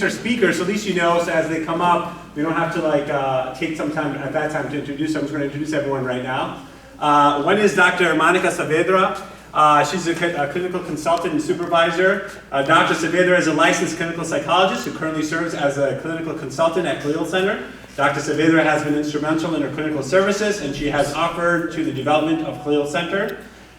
Our speakers, so at least you know, so as they come up, we don't have to take some time at that time to introduce them. I'm just going to introduce everyone right now. One is Dr. Monica Saavedra. She's a clinical consultant and supervisor. Dr. Saavedra is a licensed clinical psychologist who currently serves as a clinical consultant at Khalil Center. Dr. Saavedra has been instrumental in her clinical services, and she has offered to the development of Khalil Center.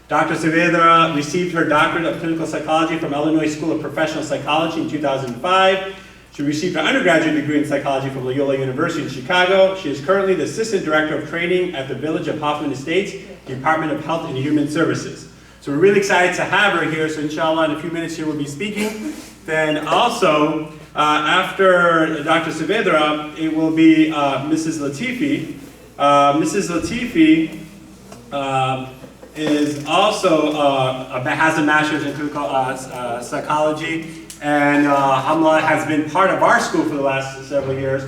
Dr. Saavedra received her doctorate of clinical psychology from Illinois School of Professional Psychology in 2005. She received her undergraduate degree in psychology from Loyola University in Chicago. She is currently the Assistant Director of Training at the Village of Hoffman Estates, Department of Health and Human Services. So we're really excited to have her here, so inshallah in a few minutes she will be speaking. Then also, after Dr. Saavedra, it will be Mrs. Latifi. Mrs. Latifi is also, has a master's in clinical psychology, and Hamla has been part of our school for the last several years.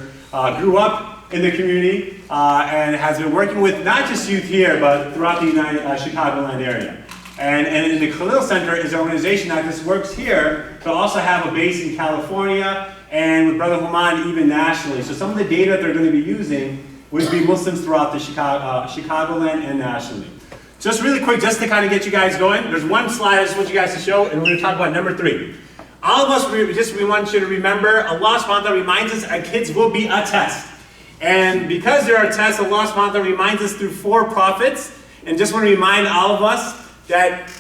Grew up in the community and has been working with not just youth here, but throughout the Chicagoland area. And in the Khalil Center is an organization that just works here, but also have a base in California and with Brother Human even nationally. So some of the data they're going to be using would be Muslims throughout the Chicagoland and nationally. Just really quick, just to kind of get you guys going, there's one slide I just want you guys to show, and we're going to talk about number 3. All of us, we want you to remember, Allah subhanahu wa ta'ala reminds us that kids will be a test. And because there are tests, Allah subhanahu wa ta'ala reminds us through 4 prophets, and just want to remind all of us that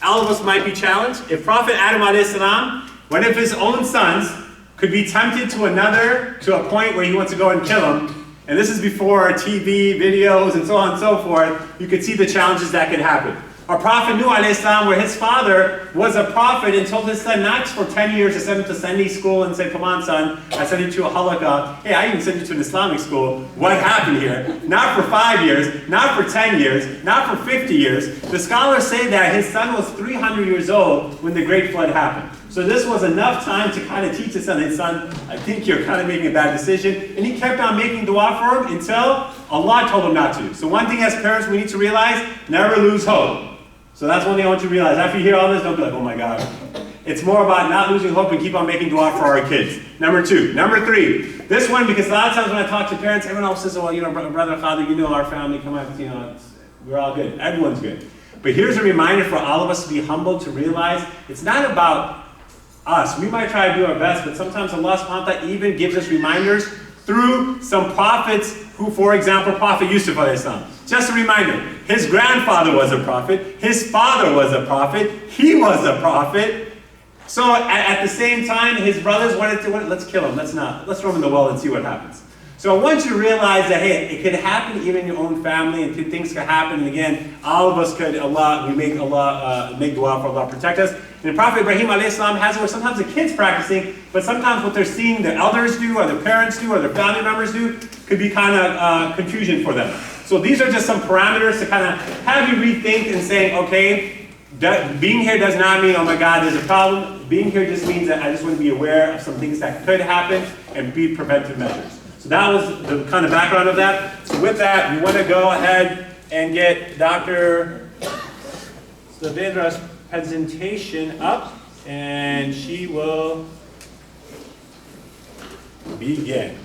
all of us might be challenged. If Prophet Adam alayhi salam, one of his own sons, could be tempted to a point where he wants to go and kill him, and this is before TV, videos, and so on and so forth, you could see the challenges that could happen. Our Prophet Nuh alayhi salam, where his father was a prophet and told his son not for 10 years to send him to Sunday school and said, come on son, I sent you to a halakha. Hey, I even sent you to an Islamic school. What happened here? Not for 5 years, not for 10 years, not for 50 years. The scholars say that his son was 300 years old when the Great Flood happened. So this was enough time to kind of teach his son, I think you're kind of making a bad decision. And he kept on making dua for him until Allah told him not to. So one thing as parents we need to realize, never lose hope. So that's one thing I want you to realize. After you hear all this, don't be like, oh my God. It's more about not losing hope and keep on making dua for our kids. Number 2. Number 3. This one, because a lot of times when I talk to parents, everyone else says, well, brother, father, our family, come on, we're all good. Everyone's good. But here's a reminder for all of us to be humble, to realize it's not about us. We might try to do our best, but sometimes Allah subhanahu wa ta'ala even gives us reminders through some prophets who, for example, Prophet Yusuf alayhi salam. Just a reminder, his grandfather was a prophet, his father was a prophet, he was a prophet. So at the same time, his brothers wanted to, let's kill him, let's throw him in the well and see what happens. So I want you to realize that, hey, it could happen even in your own family, and things could happen, and again, all of us could, make dua for Allah protect us. And the Prophet Ibrahim alayhi salam has it where sometimes the kids practicing, but sometimes what they're seeing the elders do, or their parents do, or their family members do, could be kind of confusion for them. So these are just some parameters to kind of have you rethink and say, okay, being here does not mean, oh my God, there's a problem. Being here just means that I just want to be aware of some things that could happen and be preventive measures. So that was the kind of background of that. So with that, we want to go ahead and get Dr. Saavedra's presentation up, and she will begin.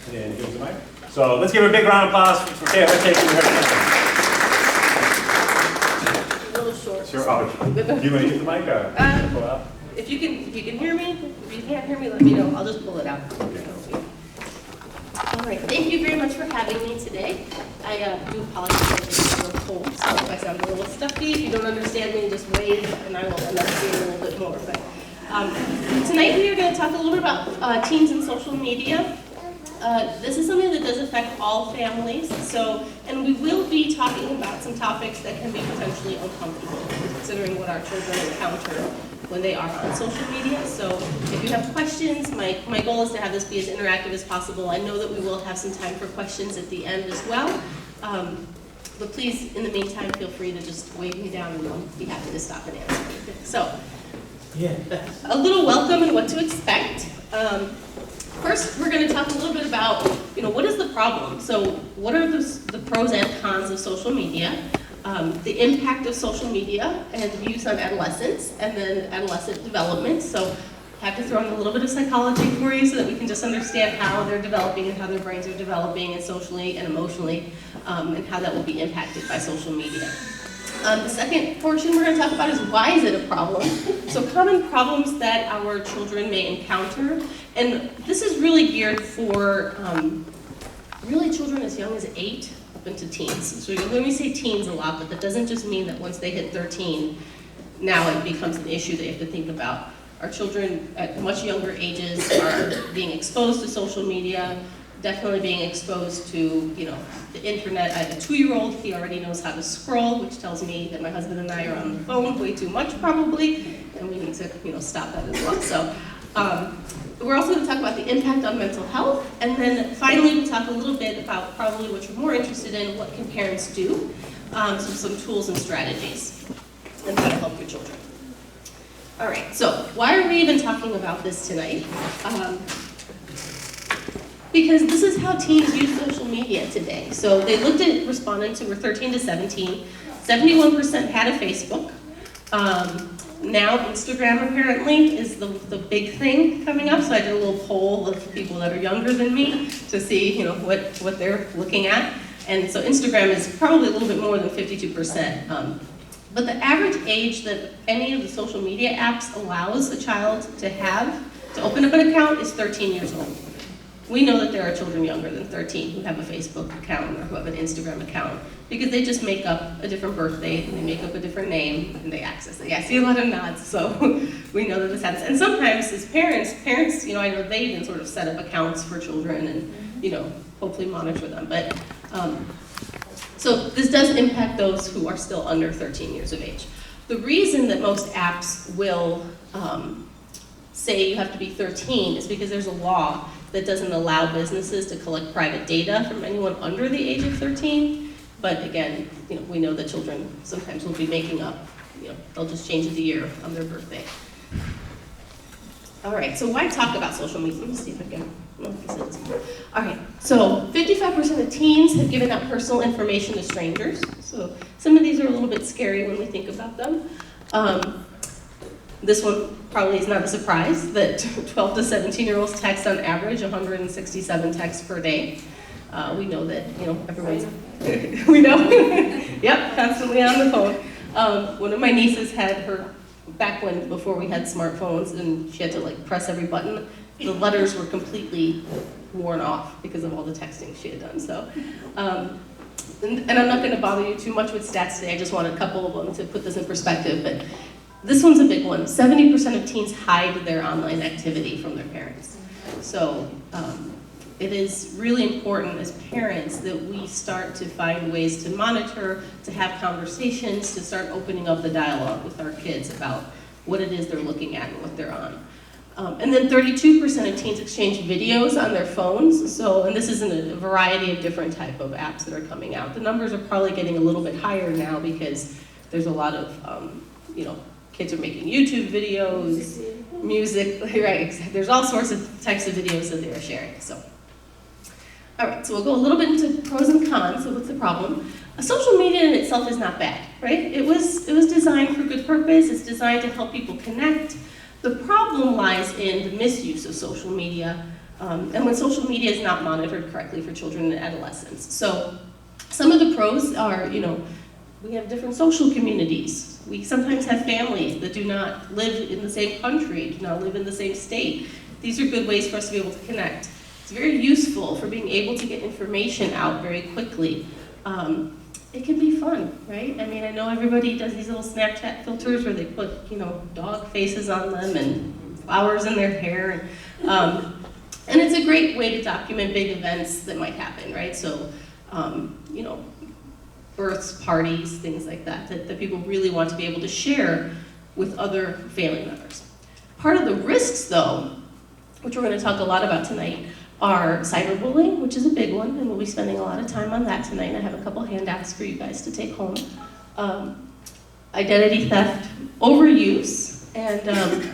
And here's the mic. So let's give her a big round of applause for taking her attention. A little short. Sure. Oh, do you want to use the mic or? If you can hear me, if you can't hear me, let me know. I'll just pull it out. Okay. All right. Thank you very much for having me today. I do apologize for a little cold, so if I sound a little stuffy, if you don't understand me, just wave, and I will enunciate a little bit more. But tonight we are going to talk a little bit about teens and social media. This is something that does affect all families, and we will be talking about some topics that can be potentially uncomfortable, considering what our children encounter when they are on social media. So if you have questions, my goal is to have this be as interactive as possible. I know that we will have some time for questions at the end as well. But please, in the meantime, feel free to just wave me down and I'll be happy to stop and answer anything. So, a little welcome and what to expect. First, we're going to talk a little bit about, what is the problem? So what are the pros and cons of social media? the impact of social media and use on adolescents, and then adolescent development. So I have to throw in a little bit of psychology for you so that we can just understand how they're developing and how their brains are developing, and socially and emotionally, and how that will be impacted by social media. The second portion we're going to talk about is why is it a problem? So common problems that our children may encounter, and this is really geared for really children as young as 8 up into teens. So you'll hear me say teens a lot, but that doesn't just mean that once they hit 13, now it becomes an issue that you have to think about. Our children at much younger ages are being exposed to social media, definitely being exposed to, the internet. I have a 2-year-old, he already knows how to scroll, which tells me that my husband and I are on the phone way too much probably, and we need to, stop that as well. So we're also going to talk about the impact on mental health, and then finally we'll talk a little bit about probably what you're more interested in, what can parents do, some tools and strategies, and how to help your children. All right, so why are we even talking about this tonight? Because this is how teens use social media today. So they looked at respondents who were 13 to 17. 71% had a Facebook. Now Instagram apparently is the big thing coming up. So I did a little poll of people that are younger than me to see what they're looking at. And so Instagram is probably a little bit more than 52%. But the average age that any of the social media apps allows a child to open up an account is 13 years old. We know that there are children younger than 13 who have a Facebook account or who have an Instagram account because they just make up a different birthday and they make up a different name and they access it. Yeah, I see a lot of nods, so we know that this happens. And sometimes as parents, I know they even sort of set up accounts for children and, hopefully monitor them. But so this does impact those who are still under 13 years of age. The reason that most apps will say you have to be 13 is because there's a law that doesn't allow businesses to collect private data from anyone under the age of 13. But again, we know that children sometimes will be making up, they'll just change the year on their birthday. All right, so why talk about social media? Let me see if I can. All right, so 55% of teens have given out personal information to strangers. So some of these are a little bit scary when we think about them. This one probably is not a surprise that 12 to 17-year-olds text on average 167 texts per day. We know that, everyone's, we know, yep, constantly on the phone. One of my nieces had her, before we had smartphones and she had to press every button, the letters were completely worn off because of all the texting she had done. So, and I'm not gonna bother you too much with stats today, I just want a couple of them to put this in perspective, but this one's a big one. 70% of teens hide their online activity from their parents. So it is really important as parents that we start to find ways to monitor, to have conversations, to start opening up the dialogue with our kids about what it is they're looking at and what they're on. And then 32% of teens exchange videos on their phones. So, and this is in a variety of different type of apps that are coming out. The numbers are probably getting a little bit higher now because there's a lot of, kids are making YouTube videos, music, right, there's all sorts of types of videos that they are sharing, so. All right, so we'll go a little bit into pros and cons, so what's the problem? Social media in itself is not bad, right? It was designed for good purpose, it's designed to help people connect. The problem lies in the misuse of social media, and when social media is not monitored correctly for children and adolescents. So some of the pros are, we have different social communities. We sometimes have families that do not live in the same country, do not live in the same state. These are good ways for us to be able to connect. It's very useful for being able to get information out very quickly. It can be fun, right? I mean, I know everybody does these little Snapchat filters where they put, dog faces on them and flowers in their hair. And it's a great way to document big events that might happen, right? So, births, parties, things like that people really want to be able to share with other family members. Part of the risks, though, which we're going to talk a lot about tonight, are cyberbullying, which is a big one, and we'll be spending a lot of time on that tonight. I have a couple handouts for you guys to take home. Identity theft, overuse, and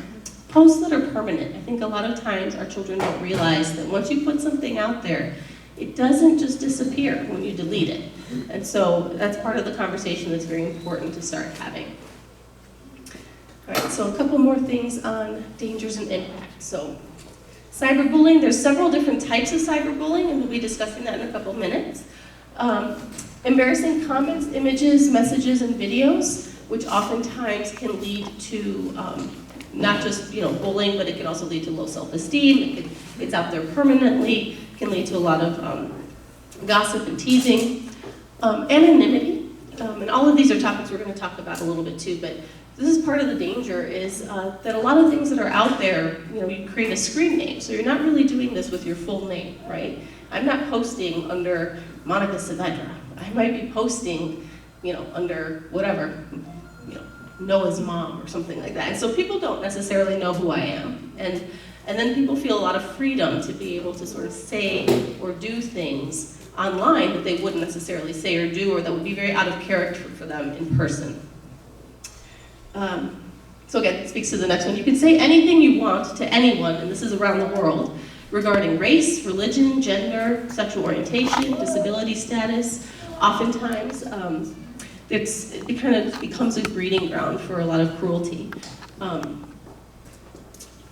posts that are permanent. I think a lot of times our children don't realize that once you put something out there, it doesn't just disappear when you delete it. And so that's part of the conversation that's very important to start having. All right, so a couple more things on dangers and impacts. So cyberbullying, there's several different types of cyberbullying, and we'll be discussing that in a couple minutes. Embarrassing comments, images, messages, and videos, which oftentimes can lead to not just bullying, but it can also lead to low self-esteem. It's out there permanently. It can lead to a lot of gossip and teasing. Anonymity, and all of these are topics we're going to talk about a little bit too, but this is part of the danger is that a lot of things that are out there, you create a screen name, so you're not really doing this with your full name, right? I'm not posting under Monica Saavedra. I might be posting, under whatever, Noah's mom or something like that. And so people don't necessarily know who I am. And then people feel a lot of freedom to be able to sort of say or do things online that they wouldn't necessarily say or do, or that would be very out of character for them in person. So again, it speaks to the next one. You can say anything you want to anyone, and this is around the world, regarding race, religion, gender, sexual orientation, disability status. Oftentimes, it kind of becomes a breeding ground for a lot of cruelty. A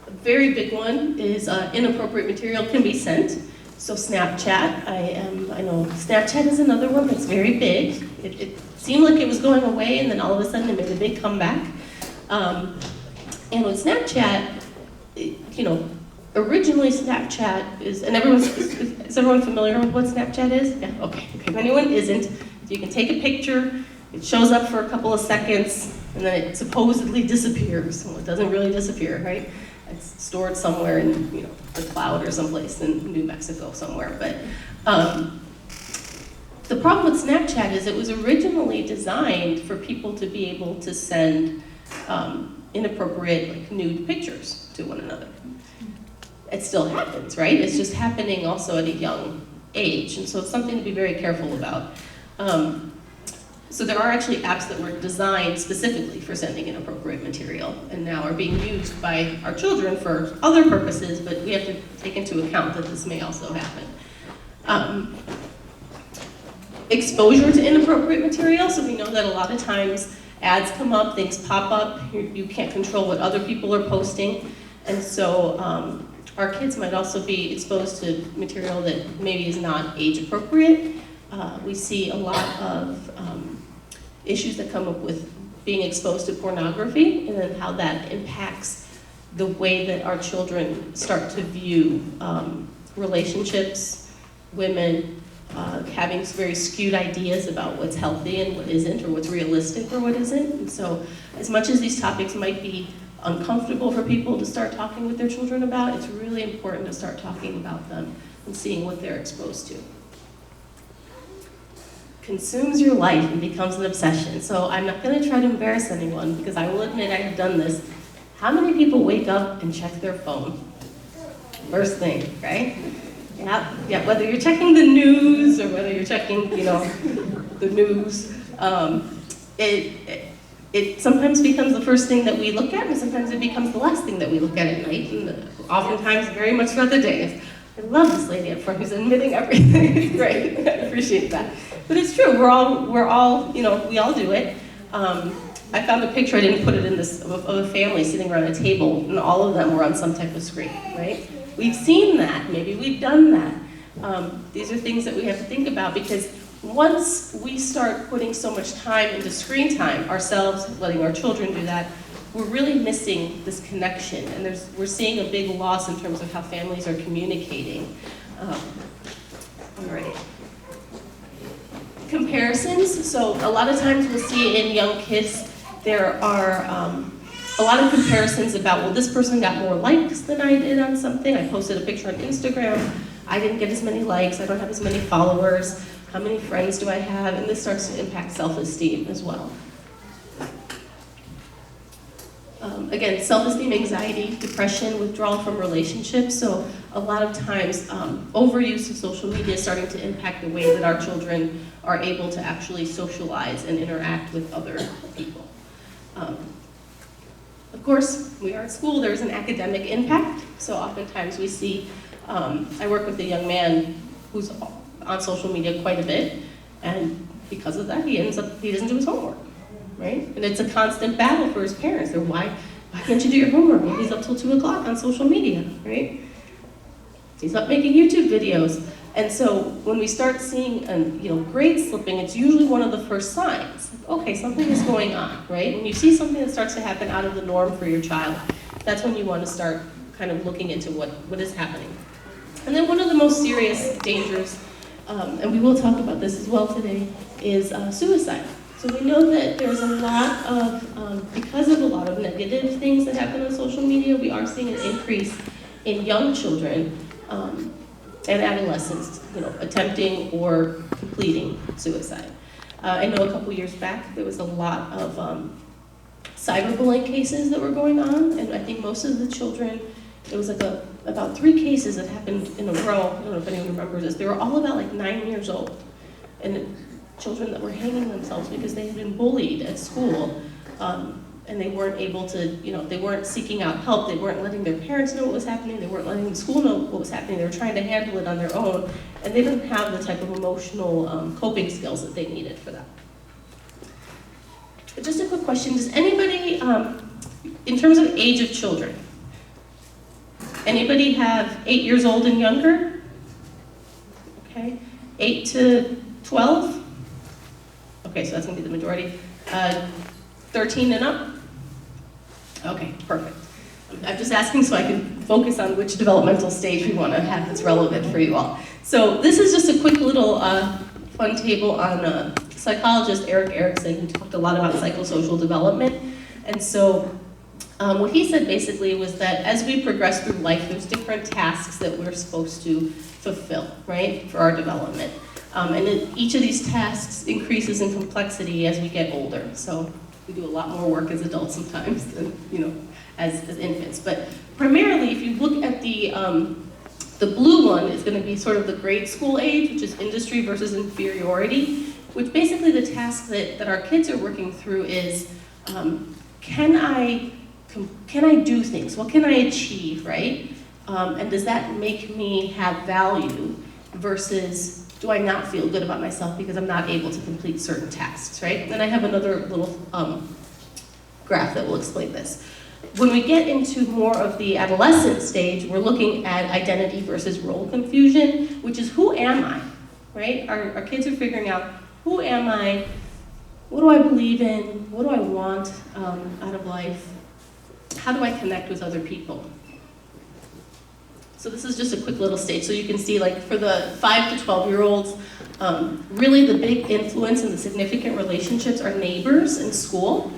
very big one is inappropriate material can be sent. So Snapchat, I know Snapchat is another one that's very big. It seemed like it was going away, and then all of a sudden it made a big comeback. And with Snapchat, originally Snapchat is, and is everyone familiar with what Snapchat is? Yeah, okay. If anyone isn't, you can take a picture, it shows up for a couple of seconds, and then it supposedly disappears. Well, it doesn't really disappear, right? It's stored somewhere in the cloud or someplace in New Mexico somewhere. But the problem with Snapchat is it was originally designed for people to be able to send inappropriate, nude pictures to one another. It still happens, right? It's just happening also at a young age, and so it's something to be very careful about. So there are actually apps that were designed specifically for sending inappropriate material, and now are being used by our children for other purposes, but we have to take into account that this may also happen. Exposure to inappropriate material, so we know that a lot of times ads come up, things pop up, you can't control what other people are posting, and so our kids might also be exposed to material that maybe is not age appropriate. We see a lot of issues that come up with being exposed to pornography, and then how that impacts the way that our children start to view relationships, women, having very skewed ideas about what's healthy and what isn't, or what's realistic or what isn't. And so as much as these topics might be uncomfortable for people to start talking with their children about, it's really important to start talking about them and seeing what they're exposed to. Consumes your life and becomes an obsession. So I'm not going to try to embarrass anyone, because I will admit I have done this. How many people wake up and check their phone? First thing, right? Yeah, whether you're checking the news or whether you're checking, the news, it sometimes becomes the first thing that we look at, and sometimes it becomes the last thing that we look at night, and oftentimes very much throughout the day. I love this lady up front who's admitting everything. It's great. I appreciate that. But it's true. We're all, we all do it. I found a picture, I didn't put it in this, of a family sitting around a table, and all of them were on some type of screen, right? We've seen that. Maybe we've done that. These are things that we have to think about, because once we start putting so much time into screen time, ourselves, letting our children do that, we're really missing this connection, and we're seeing a big loss in terms of how families are communicating. All right. Comparisons. So a lot of times we'll see in young kids, there are a lot of comparisons about, well, this person got more likes than I did on something. I posted a picture on Instagram. I didn't get as many likes. I don't have as many followers. How many friends do I have? And this starts to impact self-esteem as well. Again, self-esteem, anxiety, depression, withdrawal from relationships. So a lot of times, overuse of social media is starting to impact the way that our children are able to actually socialize and interact with other people. Of course, we are at school, there's an academic impact. So oftentimes we see, I work with a young man who's on social media quite a bit, and because of that, he doesn't do his homework, right? And it's a constant battle for his parents. They're, why can't you do your homework? Well, he's up till 2 o'clock on social media, right? He's up making YouTube videos. And so when we start seeing grades slipping, it's usually one of the first signs. Okay, something is going on, right? When you see something that starts to happen out of the norm for your child, that's when you want to start kind of looking into what is happening. And then one of the most serious dangers, and we will talk about this as well today, is suicide. So we know that there's a lot of, because of a lot of negative things that happen on social media, we are seeing an increase in young children and adolescents, attempting or completing suicide. I know a couple years back there was a lot of cyberbullying cases that were going on, and I think most of the children, it was like about 3 cases that happened in a row. I don't know if anyone remembers this. They were all about like 9 years old, and children that were hanging themselves because they had been bullied at school, and they weren't able to, they weren't seeking out help. They weren't letting their parents know what was happening. They weren't letting the school know what was happening. They were trying to handle it on their own, and they didn't have the type of emotional coping skills that they needed for that. But just a quick question: does anybody, in terms of age of children, anybody have 8 years old and younger? Okay, 8 to 12. Okay, so that's going to be the majority. 13 and up? Okay, perfect. I'm just asking so I can focus on which developmental stage we want to have that's relevant for you all. So this is just a quick little fun table on psychologist Erik Erikson, who talked a lot about psychosocial development. And so what he said basically was that as we progress through life, there's different tasks that we're supposed to fulfill, right, for our development. And each of these tasks increases in complexity as we get older. So we do a lot more work as adults sometimes than, as infants. But primarily, if you look at the blue one, is going to be sort of the grade school age, which is industry versus inferiority, which basically the task that our kids are working through is, can I do things? What can I achieve, right? And does that make me have value versus do I not feel good about myself because I'm not able to complete certain tasks, right? And I have another little graph that will explain this. When we get into more of the adolescent stage, we're looking at identity versus role confusion, which is who am I, right? Our kids are figuring out, who am I? What do I believe in? What do I want out of life? How do I connect with other people? So this is just a quick little stage. So you can see, like, for the 5 to 12-year-olds, really the big influence and the significant relationships are neighbors and school.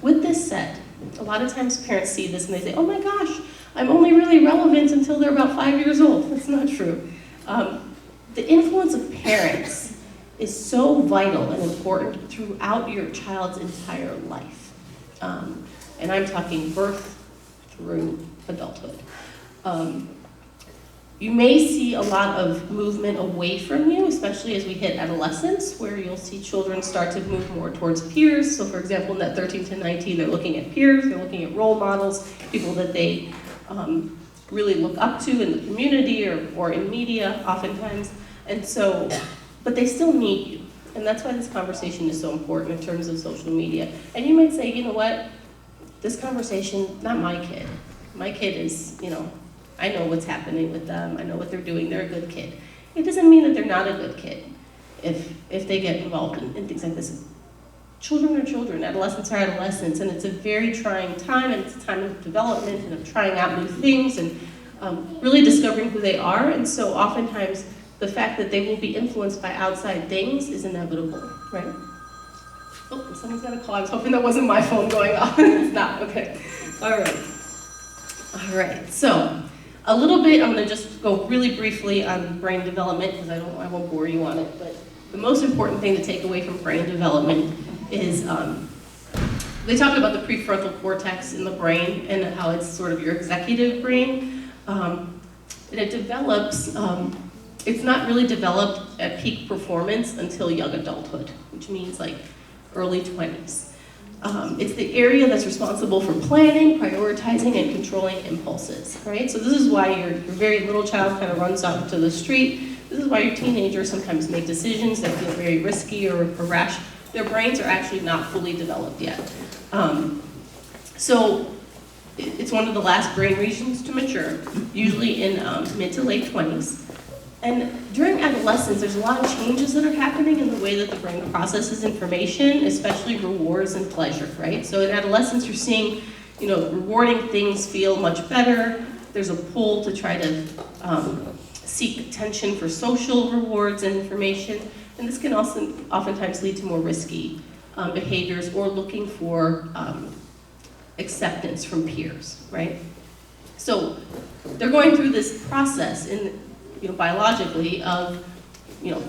With this said, a lot of times parents see this and they say, oh my gosh, I'm only really relevant until they're about 5 years old. That's not true. The influence of parents is so vital and important throughout your child's entire life. And I'm talking birth through adulthood. You may see a lot of movement away from you, especially as we hit adolescence, where you'll see children start to move more towards peers. So for example, in that 13 to 19, they're looking at peers, they're looking at role models, people that they really look up to in the community or in media oftentimes. And so, but they still need you. And that's why this conversation is so important in terms of social media. And you might say, you know what, this conversation, not my kid. My kid is, I know what's happening with them. I know what they're doing. They're a good kid. It doesn't mean that they're not a good kid if they get involved in things like this. Children are children. Adolescents are adolescents. And it's a very trying time, and it's a time of development and of trying out new things and really discovering who they are. And so oftentimes, the fact that they will be influenced by outside things is inevitable, right? Oh, someone's got a call. I was hoping that wasn't my phone going off. It's not. Okay. All right, so a little bit, I'm going to just go really briefly on brain development because I won't bore you on it, but the most important thing to take away from brain development is they talk about the prefrontal cortex in the brain and how it's sort of your executive brain. And it develops, it's not really developed at peak performance until young adulthood, which means like early 20s. It's the area that's responsible for planning, prioritizing, and controlling impulses, right? So this is why your very little child kind of runs out into the street. This is why your teenagers sometimes make decisions that feel very risky or rash. Their brains are actually not fully developed yet. So it's one of the last brain regions to mature, usually in mid to late 20s. And during adolescence, there's a lot of changes that are happening in the way that the brain processes information, especially rewards and pleasure, right? So in adolescence, you're seeing, rewarding things feel much better. There's a pull to try to seek attention for social rewards and information. And this can also oftentimes lead to more risky behaviors or looking for acceptance from peers, right? So they're going through this process biologically of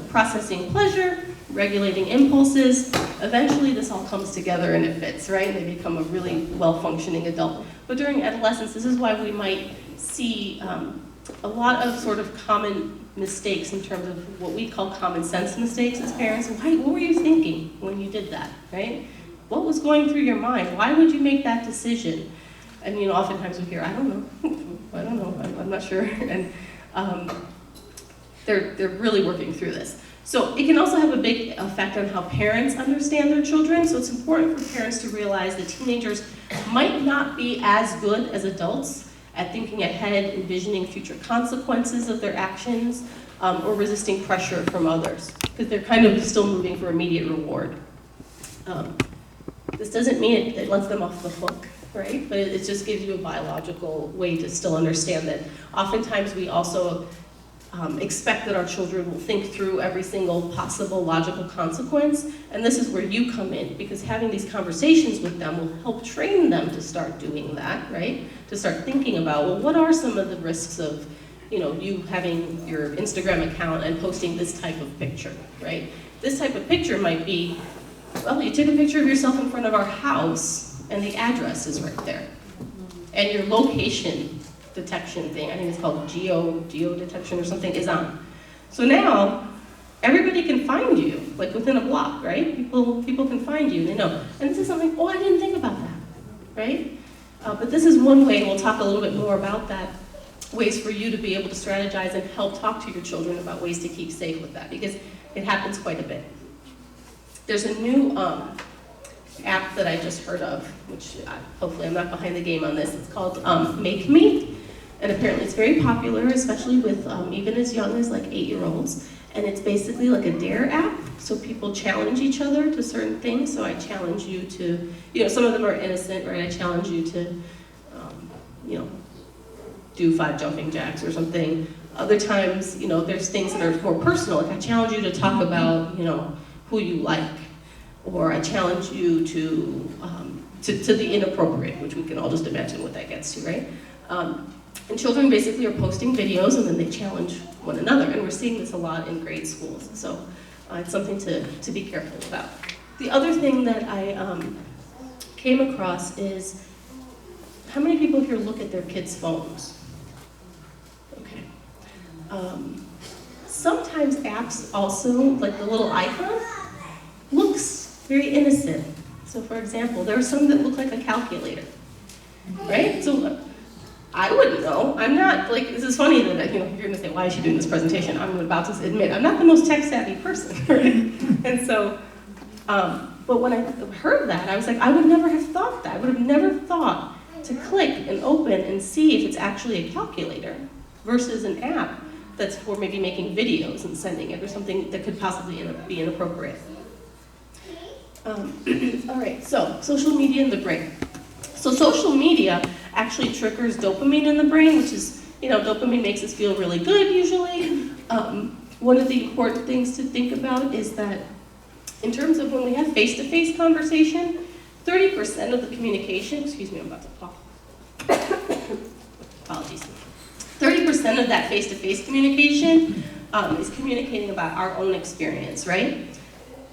processing pleasure, regulating impulses. Eventually this all comes together and it fits, right? And they become a really well-functioning adult. But during adolescence, this is why we might see a lot of sort of common mistakes in terms of what we call common sense mistakes as parents. And what were you thinking when you did that, right? What was going through your mind? Why would you make that decision? And oftentimes we hear, I don't know, I'm not sure. And they're really working through this. So it can also have a big effect on how parents understand their children. So it's important for parents to realize that teenagers might not be as good as adults at thinking ahead, envisioning future consequences of their actions, or resisting pressure from others, because they're kind of still moving for immediate reward. This doesn't mean it lets them off the hook, right? But it just gives you a biological way to still understand that oftentimes we also expect that our children will think through every single possible logical consequence, and this is where you come in, because having these conversations with them will help train them to start doing that, right? To start thinking about, well, what are some of the risks of, you having your Instagram account and posting this type of picture, right? This type of picture might be, well, you took a picture of yourself in front of our house, and the address is right there, and your location detection thing, I think it's called geo detection or something, is on. So now, everybody can find you, like within a block, right? People can find you, they know. And this is something, I didn't think about that, right? But this is one way, and we'll talk a little bit more about that, ways for you to be able to strategize and help talk to your children about ways to keep safe with that, because it happens quite a bit. There's a new app that I just heard of, which hopefully I'm not behind the game on this. It's called Make Me. And apparently it's very popular, especially with even as young as like 8-year-olds. And it's basically like a dare app. So people challenge each other to certain things. So I challenge you to, some of them are innocent, right? I challenge you to, do 5 jumping jacks or something. Other times, there's things that are more personal. Like I challenge you to talk about, who you like. Or I challenge you to the inappropriate, which we can all just imagine what that gets to, right? And children basically are posting videos and then they challenge one another. And we're seeing this a lot in grade schools. So it's something to be careful about. The other thing that I came across is, how many people here look at their kids' phones? Okay. Sometimes apps also, like the little icon, looks very innocent. So for example, there are some that look like a calculator, right? So I wouldn't know. I'm not, this is funny that, you're gonna say, why is she doing this presentation? I'm about to admit, I'm not the most tech-savvy person, right? And so, but when I heard that, I was like, I would never have thought that. I would have never thought to click and open and see if it's actually a calculator versus an app that's for maybe making videos and sending it, or something that could possibly be inappropriate. All right, so social media in the brain. So social media actually triggers dopamine in the brain, which is, dopamine makes us feel really good usually. One of the important things to think about is that in terms of when we have face-to-face conversation, 30% of the communication, excuse me, I'm about to cough. Apologies. 30% of that face-to-face communication is communicating about our own experience, right?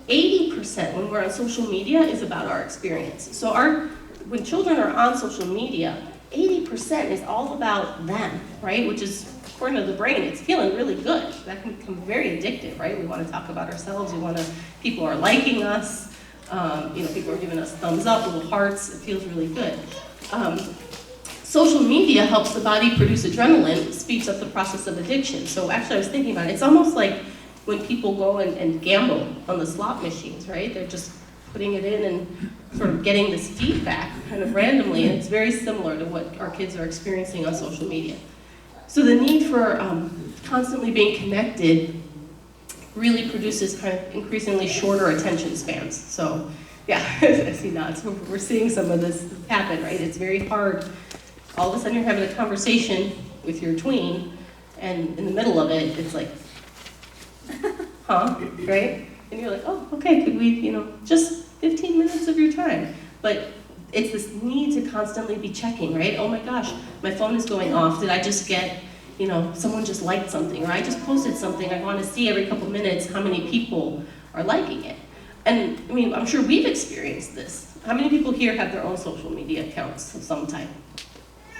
80% when we're on social media is about our experience. So when children are on social media, 80% is all about them, right? Which is, according to the brain, it's feeling really good. That can become very addictive, right? We want to talk about ourselves. People are liking us. People are giving us thumbs up, little hearts. It feels really good. Social media helps the body produce adrenaline, speeds up the process of addiction. So actually, I was thinking about it. It's almost like when people go and gamble on the slot machines, right? They're just putting it in and sort of getting this feedback kind of randomly, and it's very similar to what our kids are experiencing on social media. So the need for constantly being connected really produces kind of increasingly shorter attention spans. So yeah, I see nods. We're seeing some of this happen, right? It's very hard. All of a sudden you're having a conversation with your tween, and in the middle of it, it's like, huh, right? And you're like, oh, okay, could we, just 15 minutes of your time. But it's this need to constantly be checking, right? Oh my gosh, my phone is going off. Did I just get, someone just liked something, or I just posted something. I want to see every couple minutes how many people are liking it. And I'm sure we've experienced this. How many people here have their own social media accounts of some type?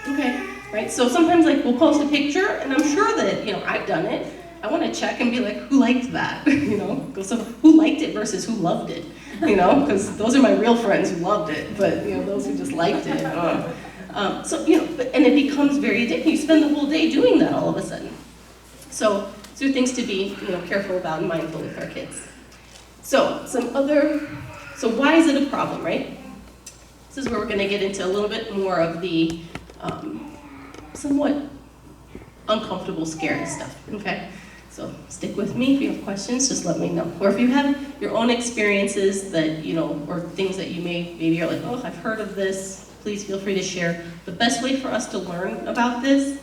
Okay, right? So sometimes we'll post a picture, and I'm sure that, I've done it. I want to check and be like, who liked that? So who liked it versus who loved it? Because those are my real friends who loved it, but those who just liked it. And it becomes very addictive. You spend the whole day doing that all of a sudden. So these are things to be, careful about and mindful with our kids. So why is it a problem, right? This is where we're going to get into a little bit more of the somewhat uncomfortable, scary stuff, okay? So stick with me. If you have questions, just let me know. Or if you have your own experiences that, or things that you maybe are like, oh, I've heard of this, please feel free to share. The best way for us to learn about this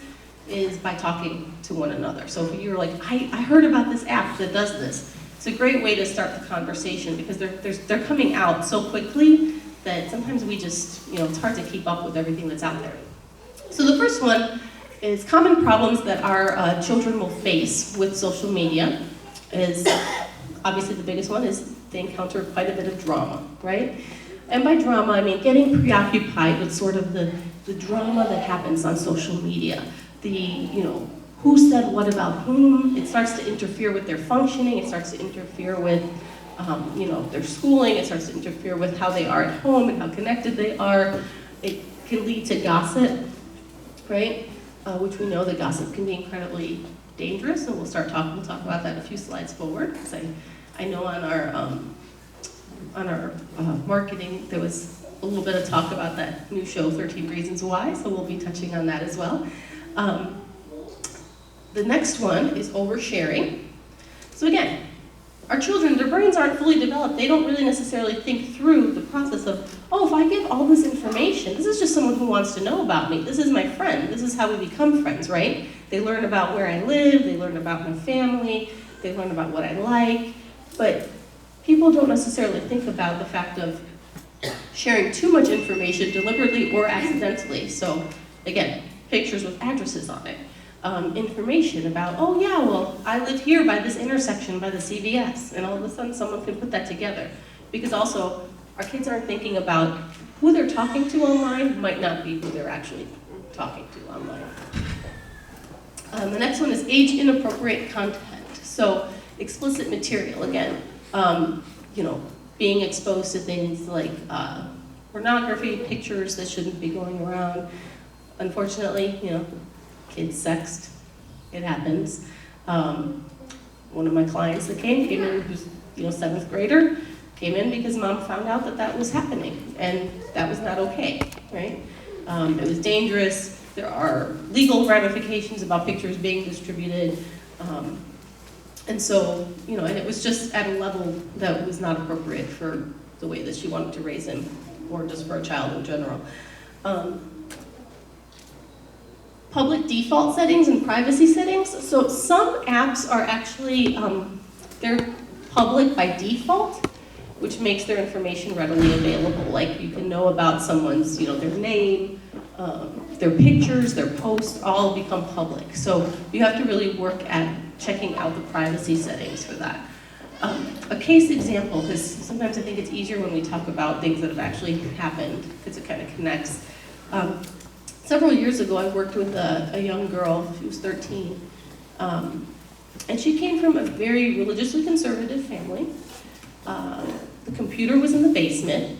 is by talking to one another. So if you're like, I heard about this app that does this, it's a great way to start the conversation because they're coming out so quickly that sometimes we just, it's hard to keep up with everything that's out there. So the first one is common problems that our children will face with social media is, obviously the biggest one is they encounter quite a bit of drama, right? And by drama, I mean getting preoccupied with sort of the drama that happens on social media. Who said what about whom? It starts to interfere with their functioning, it starts to interfere with their schooling, it starts to interfere with how they are at home and how connected they are. It can lead to gossip, right? Which we know that gossip can be incredibly dangerous, and we'll talk about that a few slides forward. Because I know on our marketing there was a little bit of talk about that new show, 13 Reasons Why, so we'll be touching on that as well. The next one is oversharing. So again, our children, their brains aren't fully developed. They don't really necessarily think through the process of, oh, if I give all this information, this is just someone who wants to know about me. This is my friend. This is how we become friends, right? They learn about where I live. They learn about my family. They learn about what I like. But people don't necessarily think about the fact of sharing too much information deliberately or accidentally. So again, pictures with addresses on it. Information about, oh yeah, well, I live here by this intersection by the CVS, and all of a sudden someone can put that together. Because also, our kids aren't thinking about who they're talking to online might not be who they're actually talking to online. The next one is age-inappropriate content. So, explicit material, again, being exposed to things like pornography, pictures that shouldn't be going around. Unfortunately, kids sext, it happens. One of my clients that came in, who's 7th grader, came in because mom found out that was happening, and that was not okay, right? It was dangerous. There are legal ramifications about pictures being distributed, and so, and it was just at a level that was not appropriate for the way that she wanted to raise him, or just for a child in general. Public default settings and privacy settings. So some apps are actually, they're public by default, which makes their information readily available. Like you can know about someone's, their name, their pictures, their posts, all become public. So you have to really work at checking out the privacy settings for that. A case example, because sometimes I think it's easier when we talk about things that have actually happened, because it kind of connects. Several years ago, I worked with a young girl, she was 13, and she came from a very religiously conservative family. The computer was in the basement,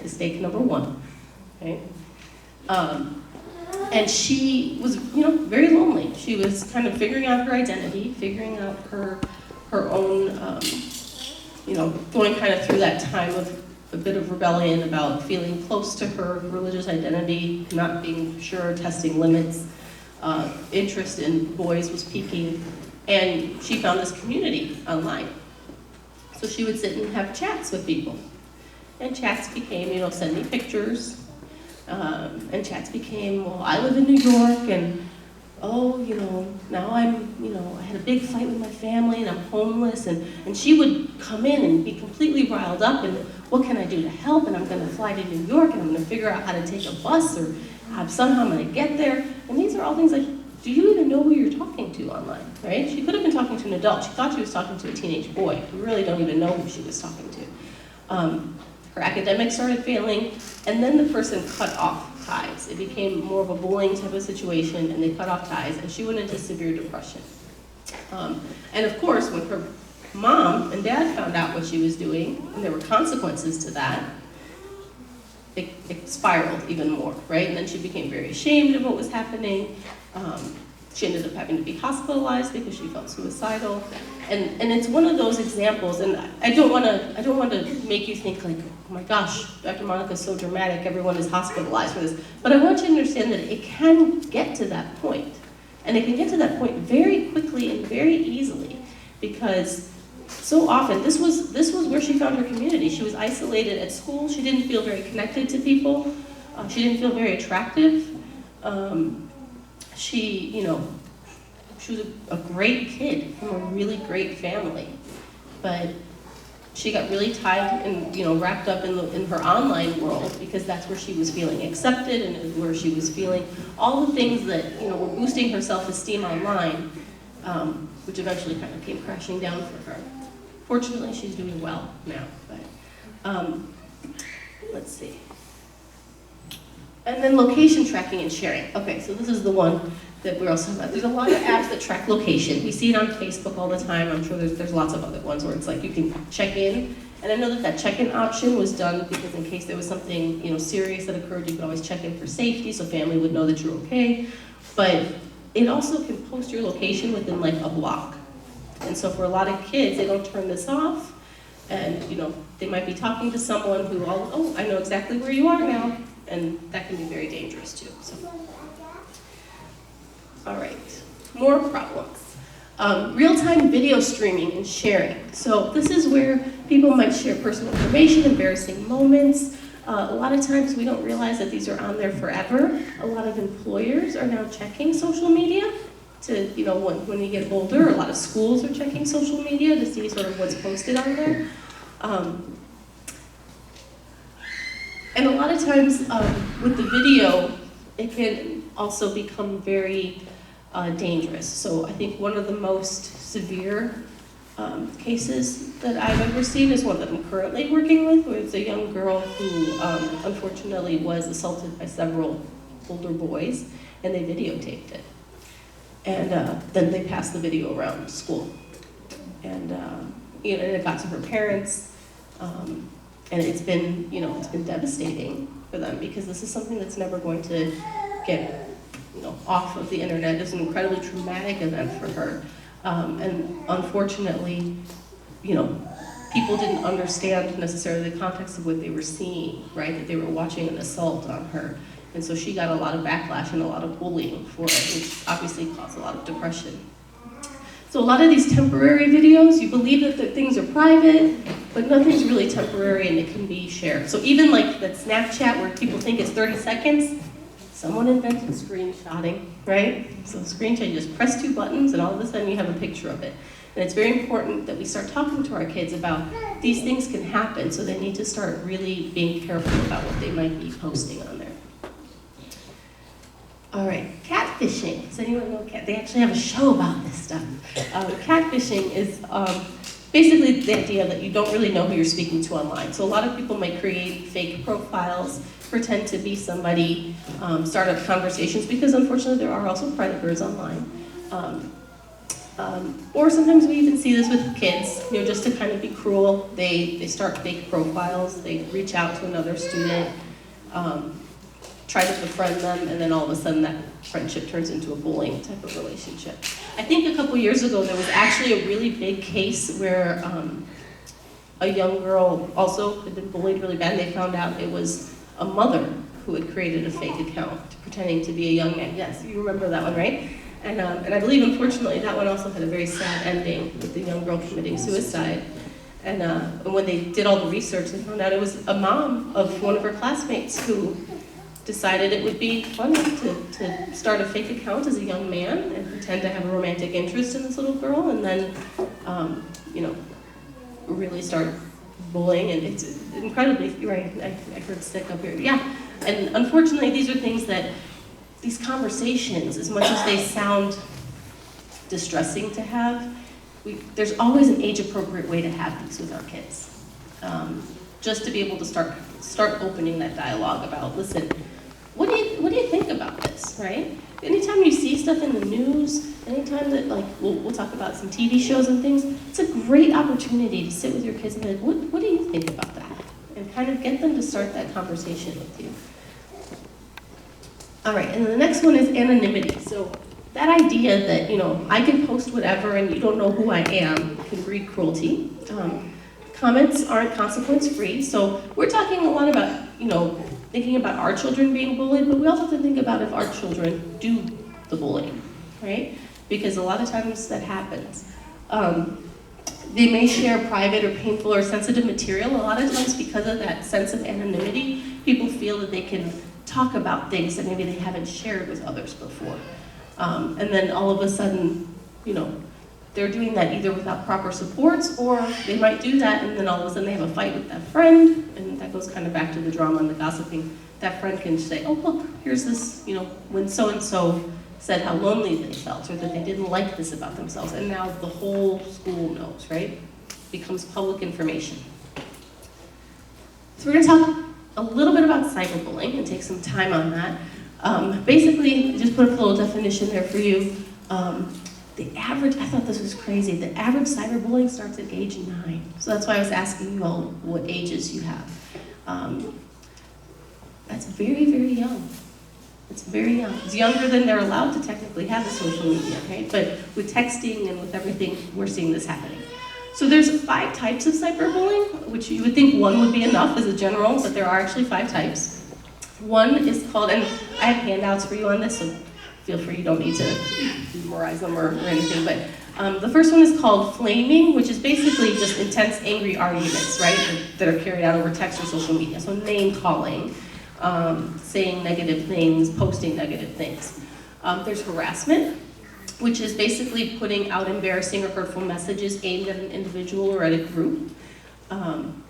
mistake number one, okay? And she was, very lonely. She was kind of figuring out her identity, figuring out her own, going kind of through that time of a bit of rebellion about feeling close to her religious identity, not being sure, testing limits. Interest in boys was peaking, and she found this community online. So she would sit and have chats with people. And chats became, send me pictures. And chats became, well, I live in New York, and now I had a big fight with my family, and I'm homeless. And she would come in and be completely riled up, and what can I do to help? And I'm going to fly to New York, and I'm going to figure out how to take a bus, or somehow I'm going to get there. And these are all things like, do you even know who you're talking to online, right? She could have been talking to an adult. She thought she was talking to a teenage boy. You really don't even know who she was talking to. Her academics started failing, and then the person cut off ties. It became more of a bullying type of situation, and they cut off ties, and she went into severe depression. And of course, when her mom and dad found out what she was doing, and there were consequences to that, it spiraled even more, right? And then she became very ashamed of what was happening. She ended up having to be hospitalized because she felt suicidal. And it's one of those examples, and I don't want to make you think like, oh my gosh, Dr. Monica's so dramatic, everyone is hospitalized for this. But I want you to understand that it can get to that point. And it can get to that point very quickly and very easily, because so often, this was where she found her community. She was isolated at school. She didn't feel very connected to people. She didn't feel very attractive. She was a great kid from a really great family, but she got really tied and wrapped up in her online world, because that's where she was feeling accepted and where she was feeling all the things that were boosting her self-esteem online, which eventually kind of came crashing down for her. Fortunately, she's doing well now, but let's see. And then location tracking and sharing. Okay, so this is the one that we're also talking about. There's a lot of apps that track location. We see it on Facebook all the time. I'm sure there's lots of other ones where it's like you can check in. And I know that check-in option was done because in case there was something serious that occurred, you could always check in for safety, so family would know that you're okay. But it also can post your location within like a block. And so for a lot of kids, they don't turn this off, and they might be talking to someone who, I know exactly where you are now, and that can be very dangerous too. So. All right, more problems. Real-time video streaming and sharing. So this is where people might share personal information, embarrassing moments. A lot of times we don't realize that these are on there forever. A lot of employers are now checking social media to, when you get older. A lot of schools are checking social media to see sort of what's posted on there. And a lot of times with the video, it can also become very dangerous. So I think one of the most severe cases that I've ever seen is one that I'm currently working with, where it's a young girl who unfortunately was assaulted by several older boys, and they videotaped it. And then they passed the video around school. And it got to her parents, and it's been devastating for them, because this is something that's never going to get off of the internet. It's an incredibly traumatic event for her. And unfortunately, people didn't understand necessarily the context of what they were seeing, right? That they were watching an assault on her. And so she got a lot of backlash and a lot of bullying for it, which obviously caused a lot of depression. So a lot of these temporary videos, you believe that things are private, but nothing's really temporary and it can be shared. So even like that Snapchat where people think it's 30 seconds, someone invented screenshotting, right? So screenshot, you just press 2 buttons and all of a sudden you have a picture of it. And it's very important that we start talking to our kids about these things can happen, so they need to start really being careful about what they might be posting on there. All right, catfishing. Does anyone know They actually have a show about this stuff. Catfishing is basically the idea that you don't really know who you're speaking to online. So a lot of people might create fake profiles, pretend to be somebody, start up conversations, because unfortunately there are also predators online. Or sometimes we even see this with kids, just to kind of be cruel. They start fake profiles, they reach out to another student, try to befriend them, and then all of a sudden that friendship turns into a bullying type of relationship. I think a couple years ago there was actually a really big case where a young girl also had been bullied really bad, and they found out it was a mother who had created a fake account pretending to be a young man. Yes, you remember that one, right? And I believe, unfortunately, that one also had a very sad ending with the young girl committing suicide. And when they did all the research, they found out it was a mom of one of her classmates who decided it would be funny to start a fake account as a young man and pretend to have a romantic interest in this little girl, and then, really start bullying. And it's incredibly, you're right, I heard stick up here. Yeah, and unfortunately, these are things that, these conversations, as much as they sound distressing to have, there's always an age-appropriate way to have these with our kids. Just to be able to start opening that dialogue about, listen, what do you think about this, right? Anytime you see stuff in the news, anytime that, like, we'll talk about some TV shows and things, it's a great opportunity to sit with your kids and be like, what do you think about that? And kind of get them to start that conversation with you. All right, and the next one is anonymity. So that idea that, I can post whatever and you don't know who I am can breed cruelty. Comments aren't consequence-free, so we're talking a lot about, thinking about our children being bullied, but we also have to think about if our children do the bullying, right? Because a lot of times that happens. They may share private or painful or sensitive material. A lot of times because of that sense of anonymity, people feel that they can talk about things that maybe they haven't shared with others before. And then all of a sudden, they're doing that either without proper supports, or they might do that and then all of a sudden they have a fight with that friend, and that goes kind of back to the drama and the gossiping. That friend can say, oh look, here's this, when so-and-so said how lonely they felt, or that they didn't like this about themselves, and now the whole school knows, right? Becomes public information. So we're gonna talk a little bit about cyberbullying and take some time on that. Basically, just put a little definition there for you. The average, I thought this was crazy, the average cyberbullying starts at age 9. So that's why I was asking you all what ages you have. That's very, very young. It's very young. It's younger than they're allowed to technically have the social media, right? But with texting and with everything, we're seeing this happening. So there's 5 types of cyberbullying, which you would think one would be enough as a general, but there are actually 5 types. One is called, and I have handouts for you on this, so feel free, you don't need to memorize them or anything, but the first one is called flaming, which is basically just intense, angry arguments, right, that are carried out over text or social media. So name calling, saying negative things, posting negative things. There's harassment, which is basically putting out embarrassing or hurtful messages aimed at an individual or at a group.